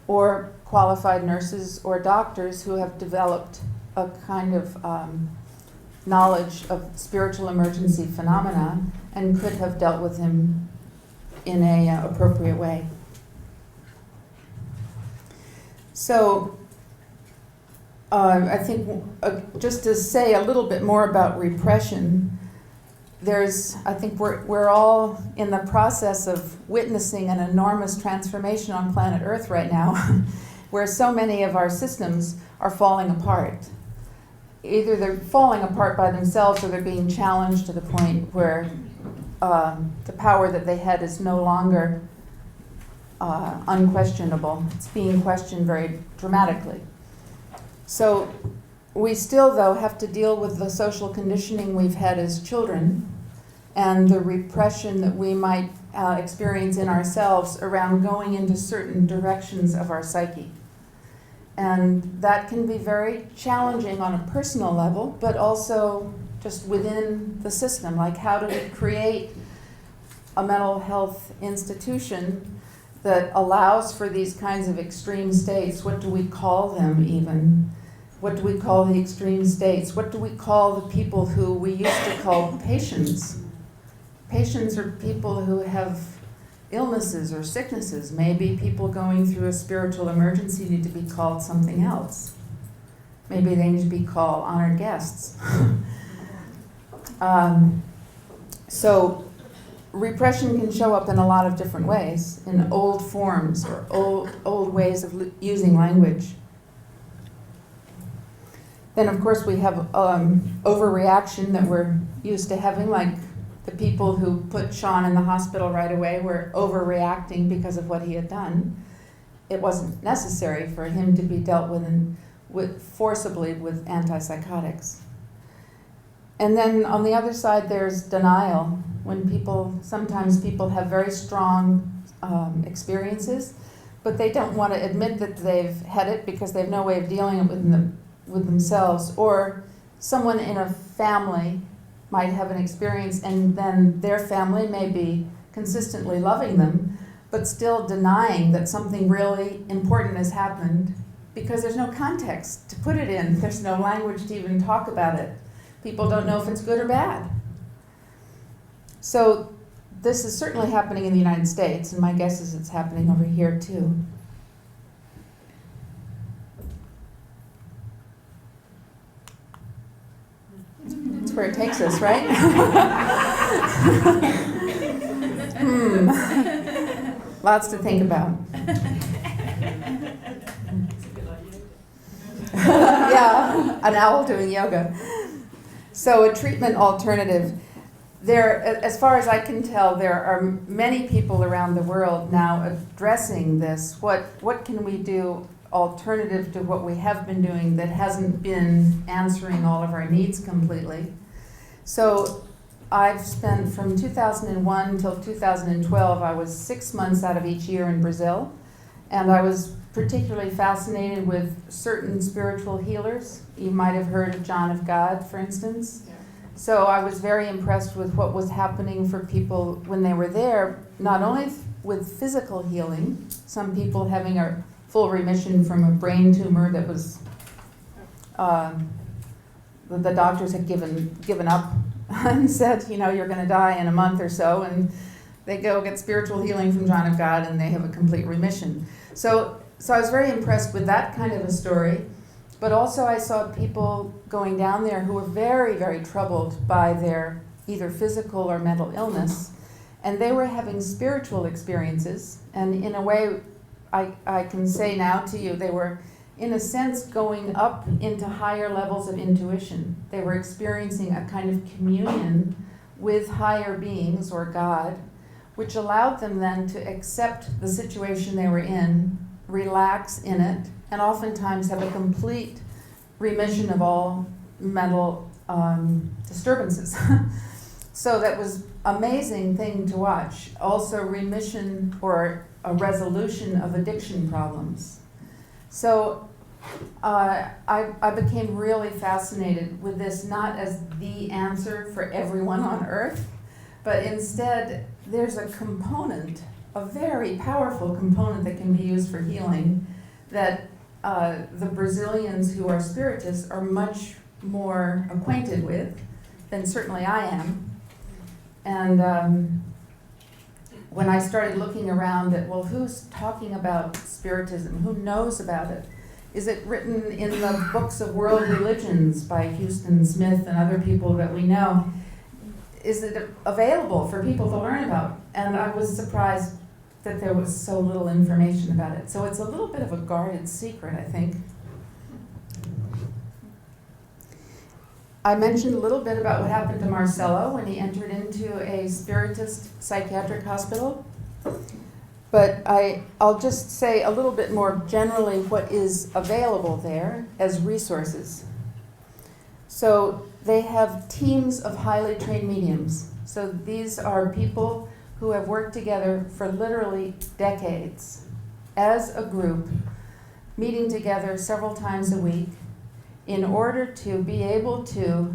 or qualified nurses or doctors who have developed a kind of knowledge of spiritual emergency phenomena and could have dealt with him in a appropriate way. So I think just to say a little bit more about repression, I think we're all in the process of witnessing an enormous transformation on planet Earth right now, where so many of our systems are falling apart. Either they're falling apart by themselves or they're being challenged to the point where the power that they had is no longer unquestionable. It's being questioned very dramatically. So we still, though, have to deal with the social conditioning we've had as children and the repression that we might experience in ourselves around going into certain directions of our psyche. And that can be very challenging on a personal level, but also just within the system. Like, how do we create a mental health institution that allows for these kinds of extreme states? What do we call them even? What do we call the extreme states? What do we call the people who we used to call patients? Patients are people who have illnesses or sicknesses. Maybe people going through a spiritual emergency need to be called something else. Maybe they need to be called honored guests. So repression can show up in a lot of different ways, in old forms or old ways of using language. Then, of course, we have overreaction that we're used to having, like the people who put Sean in the hospital right away were overreacting because of what he had done. It wasn't necessary for him to be dealt with forcibly with antipsychotics. And then on the other side, there's denial. When sometimes people have very strong experiences, but they don't want to admit that they've had it because they have no way of dealing with themselves. Or someone in a family might have an experience, and then their family may be consistently loving them, but still denying that something really important has happened because there's no context to put it in. There's no language to even talk about it. People don't know if it's good or bad. So this is certainly happening in the United States, and my guess is it's happening over here too. That's where it takes us, right? Lots to think about. Yeah, an owl doing yoga. So a treatment alternative. There, as far as I can tell, there are many people around the world now addressing this. What can we do alternative to what we have been doing that hasn't been answering all of our needs completely? So I've spent from 2001 until 2012, I was 6 months out of each year in Brazil, and I was particularly fascinated with certain spiritual healers. You might have heard of John of God, for instance. Yeah. So I was very impressed with what was happening for people when they were there, not only with physical healing, some people having a full remission from a brain tumor that was, the doctors had given up and said, you know, you're going to die in a month or so, and they go get spiritual healing from John of God and they have a complete remission. So I was very impressed with that kind of a story, but also I saw people going down there who were very, very troubled by their either physical or mental illness, and they were having spiritual experiences, and in a way, I can say now to you, they were, in a sense, going up into higher levels of intuition. They were experiencing a kind of communion with higher beings or God, which allowed them then to accept the situation they were in, relax in it, and oftentimes have a complete remission of all mental disturbances. So that was an amazing thing to watch. Also remission or a resolution of addiction problems. So I became really fascinated with this, not as the answer for everyone on earth, but instead there's a component, a very powerful component that can be used for healing that the Brazilians who are Spiritists are much more acquainted with than certainly I am. And when I started looking around at, well, who's talking about Spiritism? Who knows about it? Is it written in the books of world religions by Houston Smith and other people that we know? Is it available for people to learn about? And I was surprised that there was so little information about it. So it's a little bit of a guarded secret, I think. I mentioned a little bit about what happened to Marcelo when he entered into a Spiritist psychiatric hospital. But I'll just say a little bit more generally what is available there as resources. So they have teams of highly trained mediums. So these are people who have worked together for literally decades as a group, meeting together several times a week in order to be able to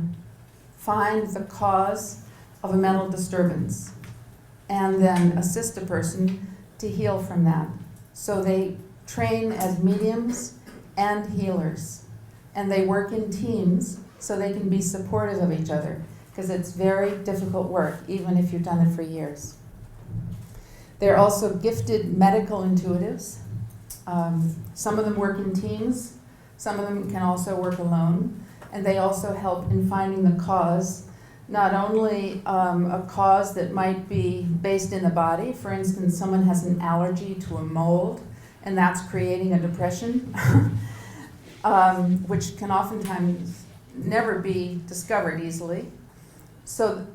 find the cause of a mental disturbance and then assist a person to heal from that. So they train as mediums and healers, and they work in teams so they can be supportive of each other, because it's very difficult work, even if you've done it for years. They're also gifted medical intuitives. Some of them work in teams. Some of them can also work alone, and they also help in finding the cause, not only a cause that might be based in the body. For instance, someone has an allergy to a mold, and that's creating a depression, which can oftentimes never be discovered easily. So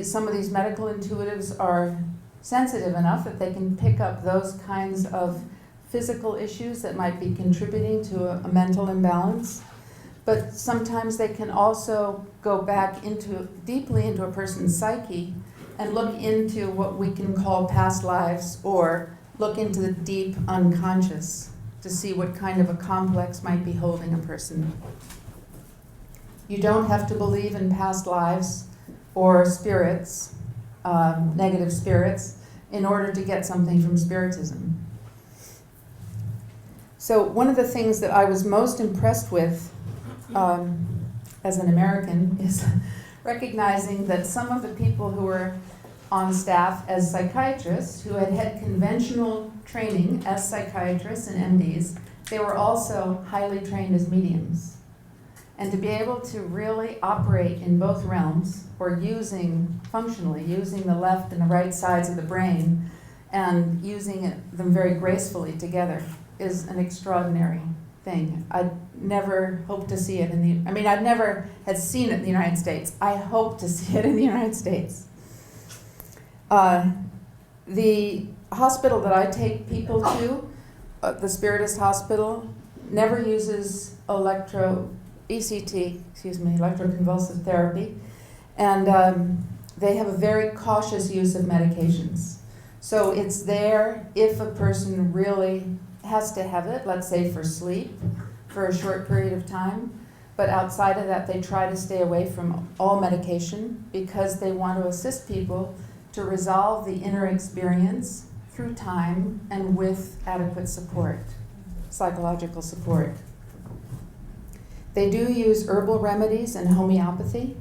some of these medical intuitives are sensitive enough that they can pick up those kinds of physical issues that might be contributing to a mental imbalance. But sometimes they can also go back deeply into a person's psyche and look into what we can call past lives or look into the deep unconscious to see what kind of a complex might be holding a person. You don't have to believe in past lives or spirits, negative spirits, in order to get something from Spiritism. So one of the things that I was most impressed with as an American is recognizing that some of the people who were on staff as psychiatrists, who had had conventional training as psychiatrists and MDs, they were also highly trained as mediums. And to be able to really operate in both realms, or functionally using the left and the right sides of the brain, and using them very gracefully together, is an extraordinary thing. I'd never hoped to see it I'd never had seen it in the United States. I hope to see it in the United States. The hospital that I take people to, the Spiritist Hospital, never uses electroconvulsive therapy, and they have a very cautious use of medications. So it's there if a person really has to have it, let's say for sleep, for a short period of time, but outside of that they try to stay away from all medication because they want to assist people to resolve the inner experience through time and with adequate support, psychological support. They do use herbal remedies and homeopathy.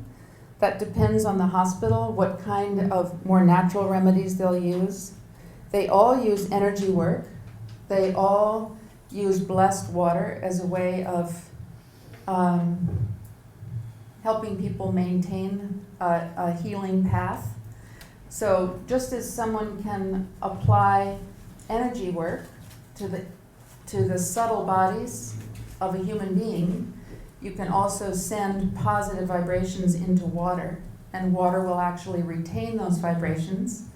That depends on the hospital, what kind of more natural remedies they'll use. They all use energy work. They all use blessed water as a way of helping people maintain a healing path. So just as someone can apply energy work to the subtle bodies of a human being, you can also send positive vibrations into water, and water will actually retain those vibrations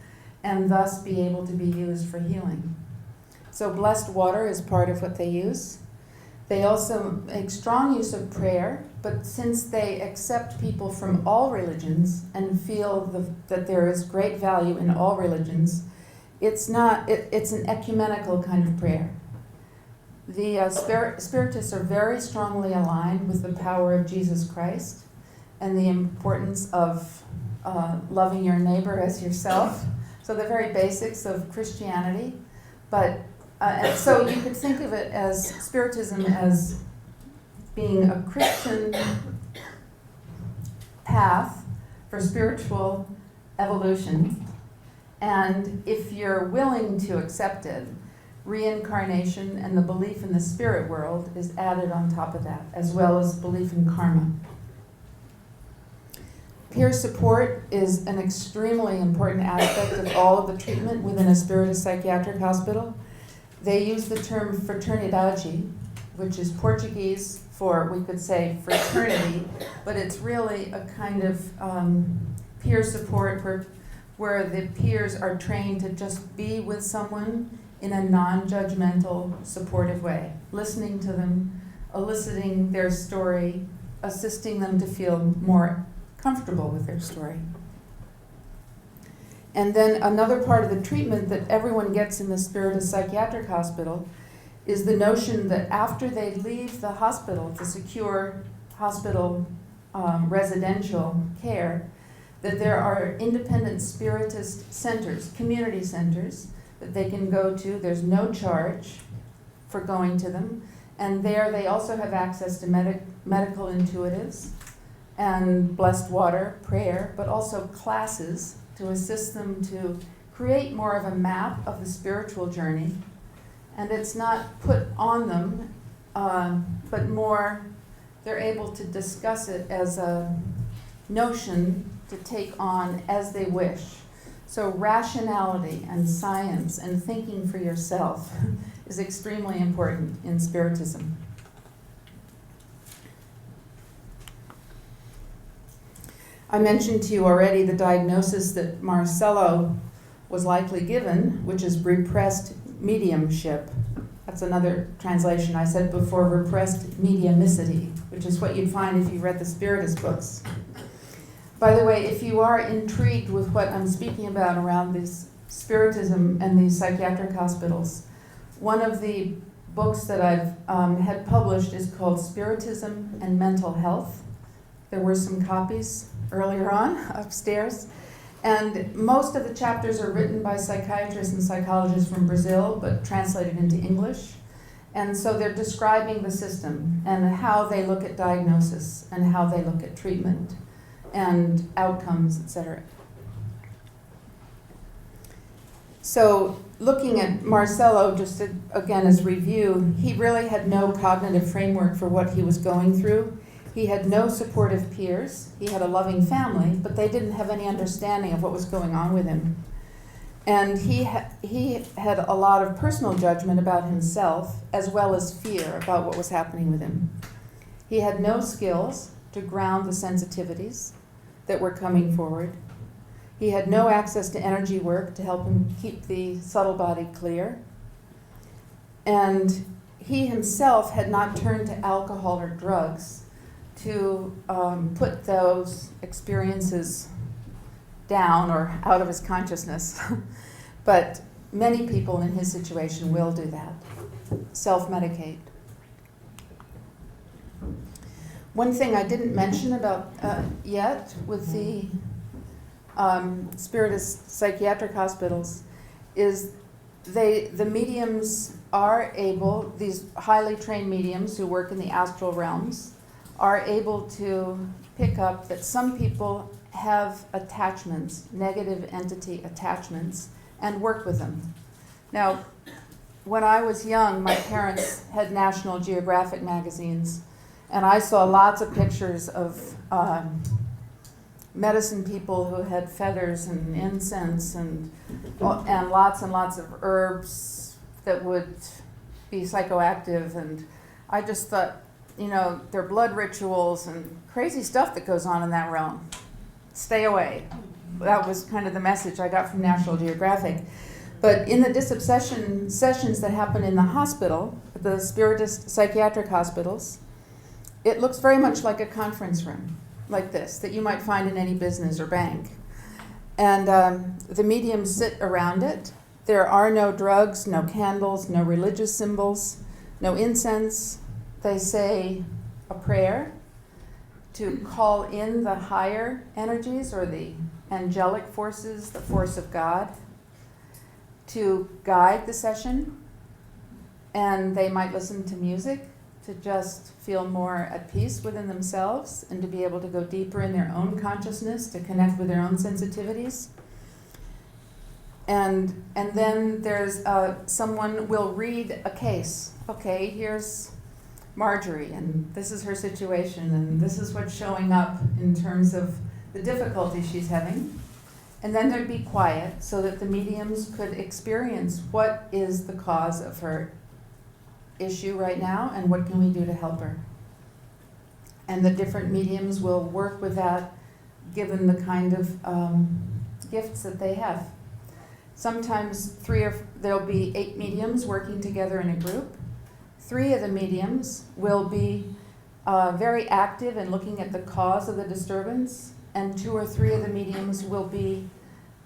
and thus be able to be used for healing. So blessed water is part of what they use. They also make strong use of prayer, but since they accept people from all religions and feel that there is great value in all religions, it's an ecumenical kind of prayer. The Spiritists are very strongly aligned with the power of Jesus Christ and the importance of loving your neighbor as yourself. So the very basics of Christianity, but and so you could think of it as Spiritism as being a Christian path for spiritual evolution, and if you're willing to accept it, reincarnation and the belief in the spirit world is added on top of that, as well as belief in karma. Peer support is an extremely important aspect of all of the treatment within a Spiritist psychiatric hospital. They use the term fraternidade, which is Portuguese for, we could say, fraternity, but it's really a kind of peer support where the peers are trained to just be with someone in a non-judgmental, supportive way, listening to them, eliciting their story, assisting them to feel more comfortable with their story. And then another part of the treatment that everyone gets in the Spiritist Psychiatric Hospital is the notion that after they leave the hospital to secure hospital residential care, that there are independent Spiritist centers, community centers, that they can go to. There's no charge for going to them. And there they also have access to medical intuitives and blessed water, prayer, but also classes to assist them to create more of a map of the spiritual journey. And it's not put on them, but more they're able to discuss it as a notion to take on as they wish. So rationality and science and thinking for yourself is extremely important in Spiritism. I mentioned to you already the diagnosis that Marcello was likely given, which is repressed mediumship. That's another translation. I said before, repressed mediumicity, which is what you'd find if you read the Spiritist books. By the way, if you are intrigued with what I'm speaking about around these Spiritism and the psychiatric hospitals. One of the books that I've had published is called Spiritism and Mental Health. There were some copies earlier on upstairs. And most of the chapters are written by psychiatrists and psychologists from Brazil, but translated into English. And so they're describing the system and how they look at diagnosis and how they look at treatment and outcomes, etc. So looking at Marcelo, just again as review, he really had no cognitive framework for what he was going through. He had no supportive peers. He had a loving family, but they didn't have any understanding of what was going on with him. And he had a lot of personal judgment about himself, as well as fear about what was happening with him. He had no skills to ground the sensitivities that were coming forward. He had no access to energy work to help him keep the subtle body clear. And he himself had not turned to alcohol or drugs to put those experiences down or out of his consciousness. But many people in his situation will do that, self-medicate. One thing I didn't mention about yet with the Spiritist psychiatric hospitals is the mediums are able, these highly trained mediums who work in the astral realms, are able to pick up that some people have attachments, negative entity attachments, and work with them. Now, when I was young, my parents had National Geographic magazines, and I saw lots of pictures of medicine people who had feathers and incense and lots of herbs that would be psychoactive, and I just thought, you know, their blood rituals and crazy stuff that goes on in that realm. Stay away. That was kind of the message I got from National Geographic. But in the disobsession sessions that happen in the hospital, the Spiritist psychiatric hospitals, it looks very much like a conference room, like this, that you might find in any business or bank. And the mediums sit around it. There are no drugs, no candles, no religious symbols, no incense. They say a prayer to call in the higher energies or the angelic forces, the force of God, to guide the session. And they might listen to music to just feel more at peace within themselves and to be able to go deeper in their own consciousness, to connect with their own sensitivities. And then there's someone will read a case. Okay, here's Marjorie, and this is her situation, and this is what's showing up in terms of the difficulty she's having. And then there'd be quiet so that the mediums could experience what is the cause of her issue right now and what can we do to help her. And the different mediums will work with that given the kind of gifts that they have. Sometimes there'll be 8 mediums working together in a group. 3 of the mediums will be very active in looking at the cause of the disturbance, and 2 or 3 of the mediums will be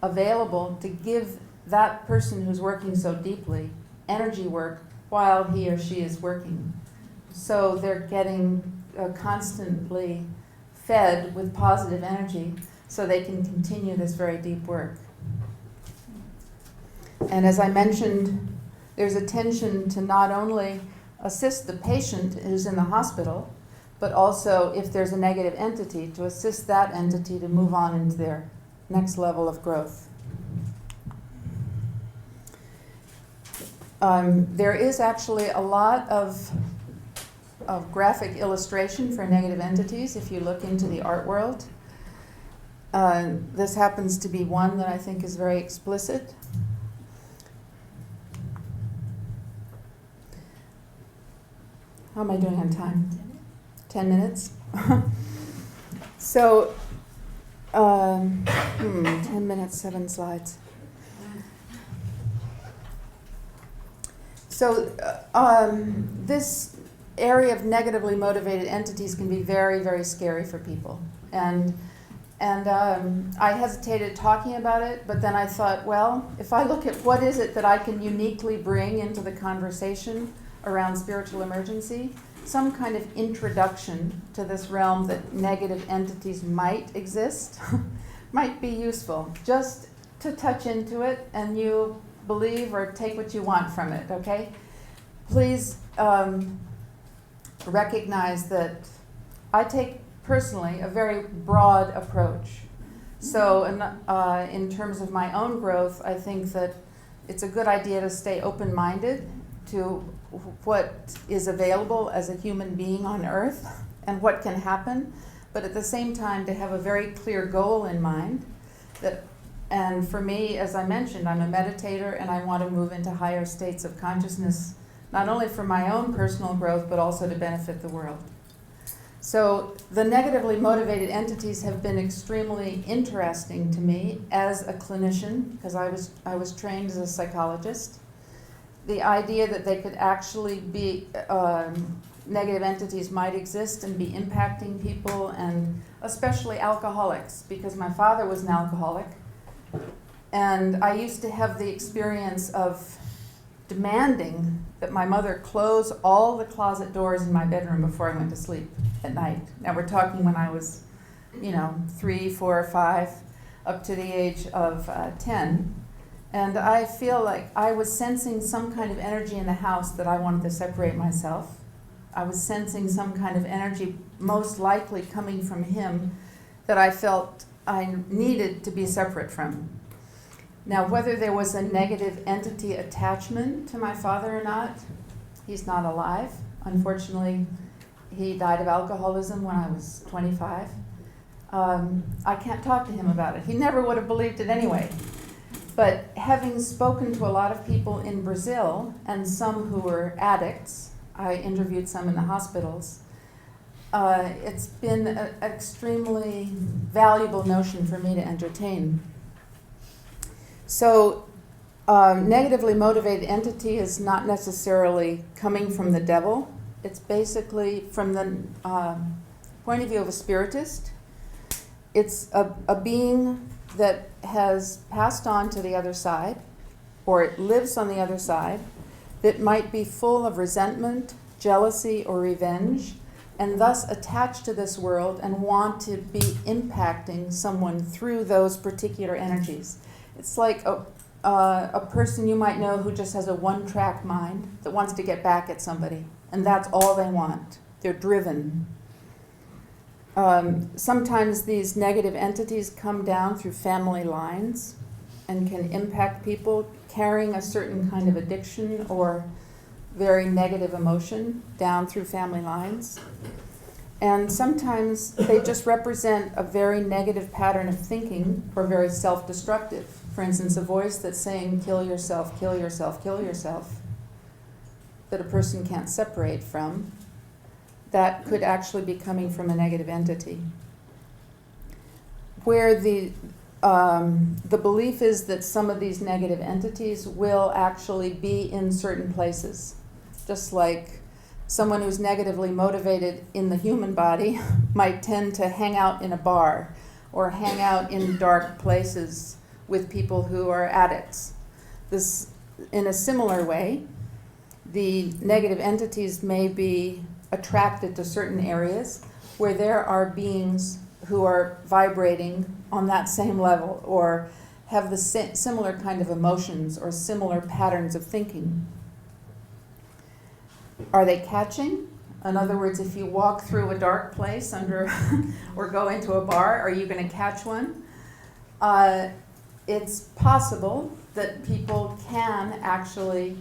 available to give that person who's working so deeply energy work while he or she is working. So they're getting constantly fed with positive energy so they can continue this very deep work. And as I mentioned, there's a tension to not only assist the patient who's in the hospital, but also if there's a negative entity, to assist that entity to move on into their next level of growth. There is actually a lot of graphic illustration for negative entities if you look into the art world. This happens to be one that I think is very explicit. How am I doing on time? 10 minutes? So, 10 minutes, 7 slides. So, this area of negatively motivated entities can be very, very scary for people. And And I hesitated talking about it, but then I thought, well, if I look at what is it that I can uniquely bring into the conversation around spiritual emergency, some kind of introduction to this realm that negative entities might exist, might be useful. Just to touch into it, and you believe or take what you want from it, okay? Please recognize that I take personally a very broad approach. So in terms of my own growth, I think that it's a good idea to stay open-minded to what is available as a human being on earth and what can happen, but at the same time to have a very clear goal in mind. And for me, as I mentioned, I'm a meditator and I want to move into higher states of consciousness, not only for my own personal growth, but also to benefit the world. So the negatively motivated entities have been extremely interesting to me as a clinician, because I was trained as a psychologist. The idea that they could actually be, negative entities might exist and be impacting people, and especially alcoholics, because my father was an alcoholic. And I used to have the experience of demanding that my mother close all the closet doors in my bedroom before I went to sleep at night. Now we're talking when I was, 3, 4, 5, up to the age of 10. And I feel like I was sensing some kind of energy in the house that I wanted to separate myself. I was sensing some kind of energy, most likely coming from him, that I felt I needed to be separate from. Now, whether there was a negative entity attachment to my father or not, he's not alive. Unfortunately, he died of alcoholism when I was 25. I can't talk to him about it. He never would have believed it anyway. But having spoken to a lot of people in Brazil, and some who were addicts, I interviewed some in the hospitals, it's been an extremely valuable notion for me to entertain. So, negatively motivated entity is not necessarily coming from the devil. It's basically from the point of view of a spiritist. It's a being that has passed on to the other side, or it lives on the other side, that might be full of resentment, jealousy, or revenge, and thus attached to this world and want to be impacting someone through those particular energies. It's like a person you might know who just has a one-track mind that wants to get back at somebody, and that's all they want. They're driven. Sometimes these negative entities come down through family lines and can impact people carrying a certain kind of addiction or very negative emotion down through family lines. And sometimes they just represent a very negative pattern of thinking or very self-destructive. For instance, a voice that's saying, kill yourself, kill yourself, kill yourself, that a person can't separate from. That could actually be coming from a negative entity. Where the belief is that some of these negative entities will actually be in certain places. Just like someone who's negatively motivated in the human body might tend to hang out in a bar or hang out in dark places with people who are addicts. This, in a similar way, the negative entities may be attracted to certain areas where there are beings who are vibrating on that same level or have the similar kind of emotions or similar patterns of thinking. Are they catching? In other words, if you walk through a dark place or go into a bar, are you going to catch one? It's possible that people can actually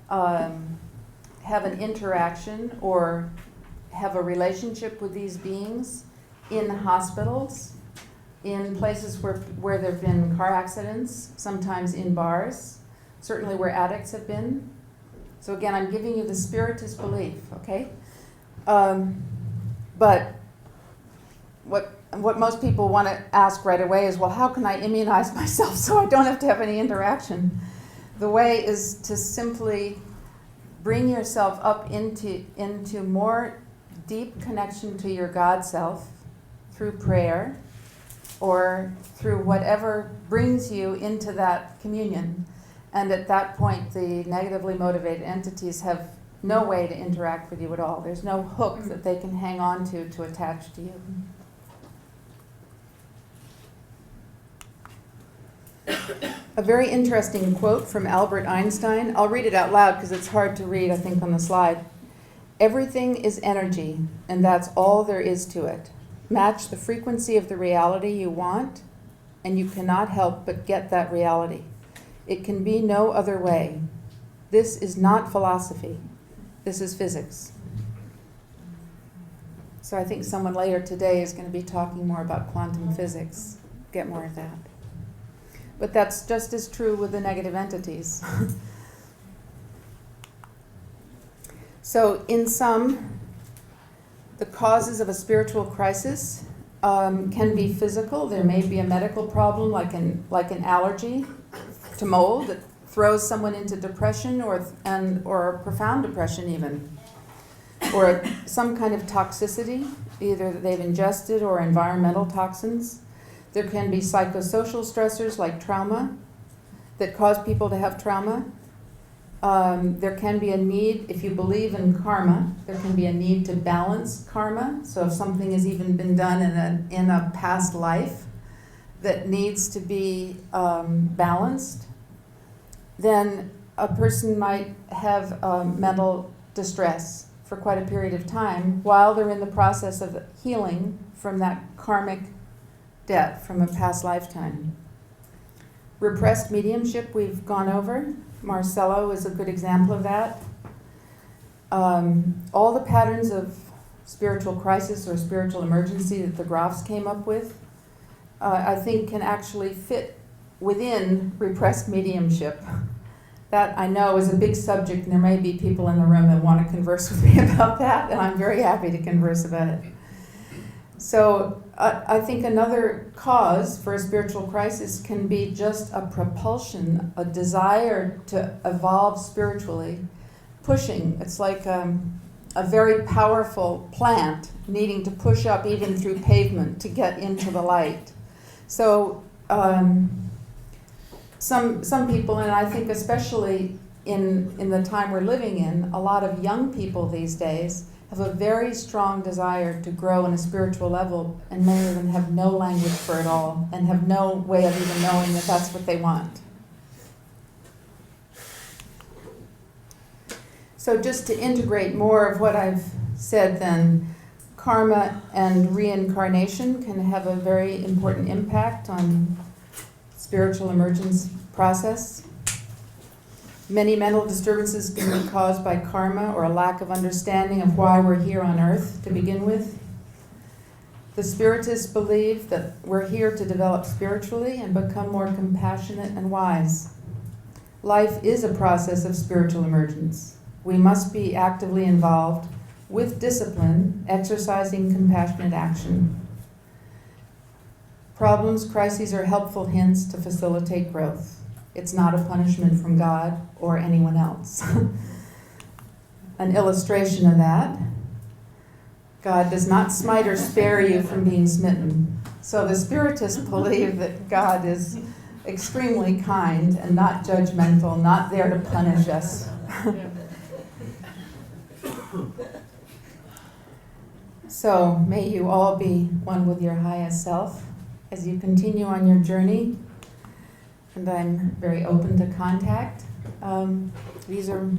have an interaction or have a relationship with these beings in hospitals, in places where there have been car accidents, sometimes in bars, certainly where addicts have been. So again, I'm giving you the Spiritist belief, okay? But what most people want to ask right away is, well, how can I immunize myself so I don't have to have any interaction? The way is to simply bring yourself up into more deep connection to your God self through prayer, or through whatever brings you into that communion. And at that point, the negatively motivated entities have no way to interact with you at all. There's no hook that they can hang on to attach to you. A very interesting quote from Albert Einstein. I'll read it out loud because it's hard to read, I think, on the slide. "Everything is energy, and that's all there is to it. Match the frequency of the reality you want, and you cannot help but get that reality. It can be no other way. This is not philosophy. This is physics." So I think someone later today is going to be talking more about quantum physics. Get more of that. But that's just as true with the negative entities. So in sum, the causes of a spiritual crisis can be physical. There may be a medical problem like an allergy to mold that throws someone into depression or profound depression even. Or some kind of toxicity, either that they've ingested or environmental toxins. There can be psychosocial stressors like trauma that cause people to have trauma. There can be a need, if you believe in karma, there can be a need to balance karma. So if something has even been done in a past life that needs to be balanced, then a person might have mental distress for quite a period of time while they're in the process of healing from that karmic debt from a past lifetime. Repressed mediumship we've gone over. Marcello is a good example of that. All the patterns of spiritual crisis or spiritual emergency that the Grofs came up with, I think can actually fit within repressed mediumship. That I know is a big subject, and there may be people in the room that want to converse with me about that, and I'm very happy to converse about it. So I think another cause for a spiritual crisis can be just a propulsion, a desire to evolve spiritually, pushing. It's like a very powerful plant needing to push up even through pavement to get into the light. So some people, and I think especially in the time we're living in, a lot of young people these days have a very strong desire to grow on a spiritual level, and many of them have no language for it all and have no way of even knowing that that's what they want. So just to integrate more of what I've said then, karma and reincarnation can have a very important impact on spiritual emergence process. Many mental disturbances can be caused by karma or a lack of understanding of why we're here on earth to begin with. The Spiritists believe that we're here to develop spiritually and become more compassionate and wise. Life is a process of spiritual emergence. We must be actively involved with discipline, exercising compassionate action. Problems, crises are helpful hints to facilitate growth. It's not a punishment from God or anyone else. An illustration of that, God does not smite or spare you from being smitten. So the Spiritists believe that God is extremely kind and not judgmental, not there to punish us. So may you all be one with your highest self as you continue on your journey. And I'm very open to contact. These are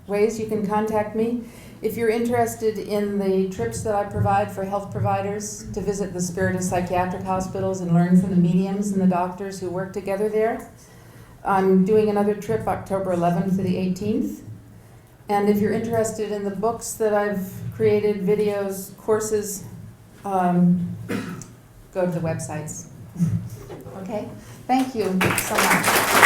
ways you can contact me. If you're interested in the trips that I provide for health providers to visit the Spiritist psychiatric hospitals and learn from the mediums and the doctors who work together there, I'm doing another trip October 11th to the 18th. And if you're interested in the books that I've created, videos, courses, go to the websites. Okay? Thank you so much.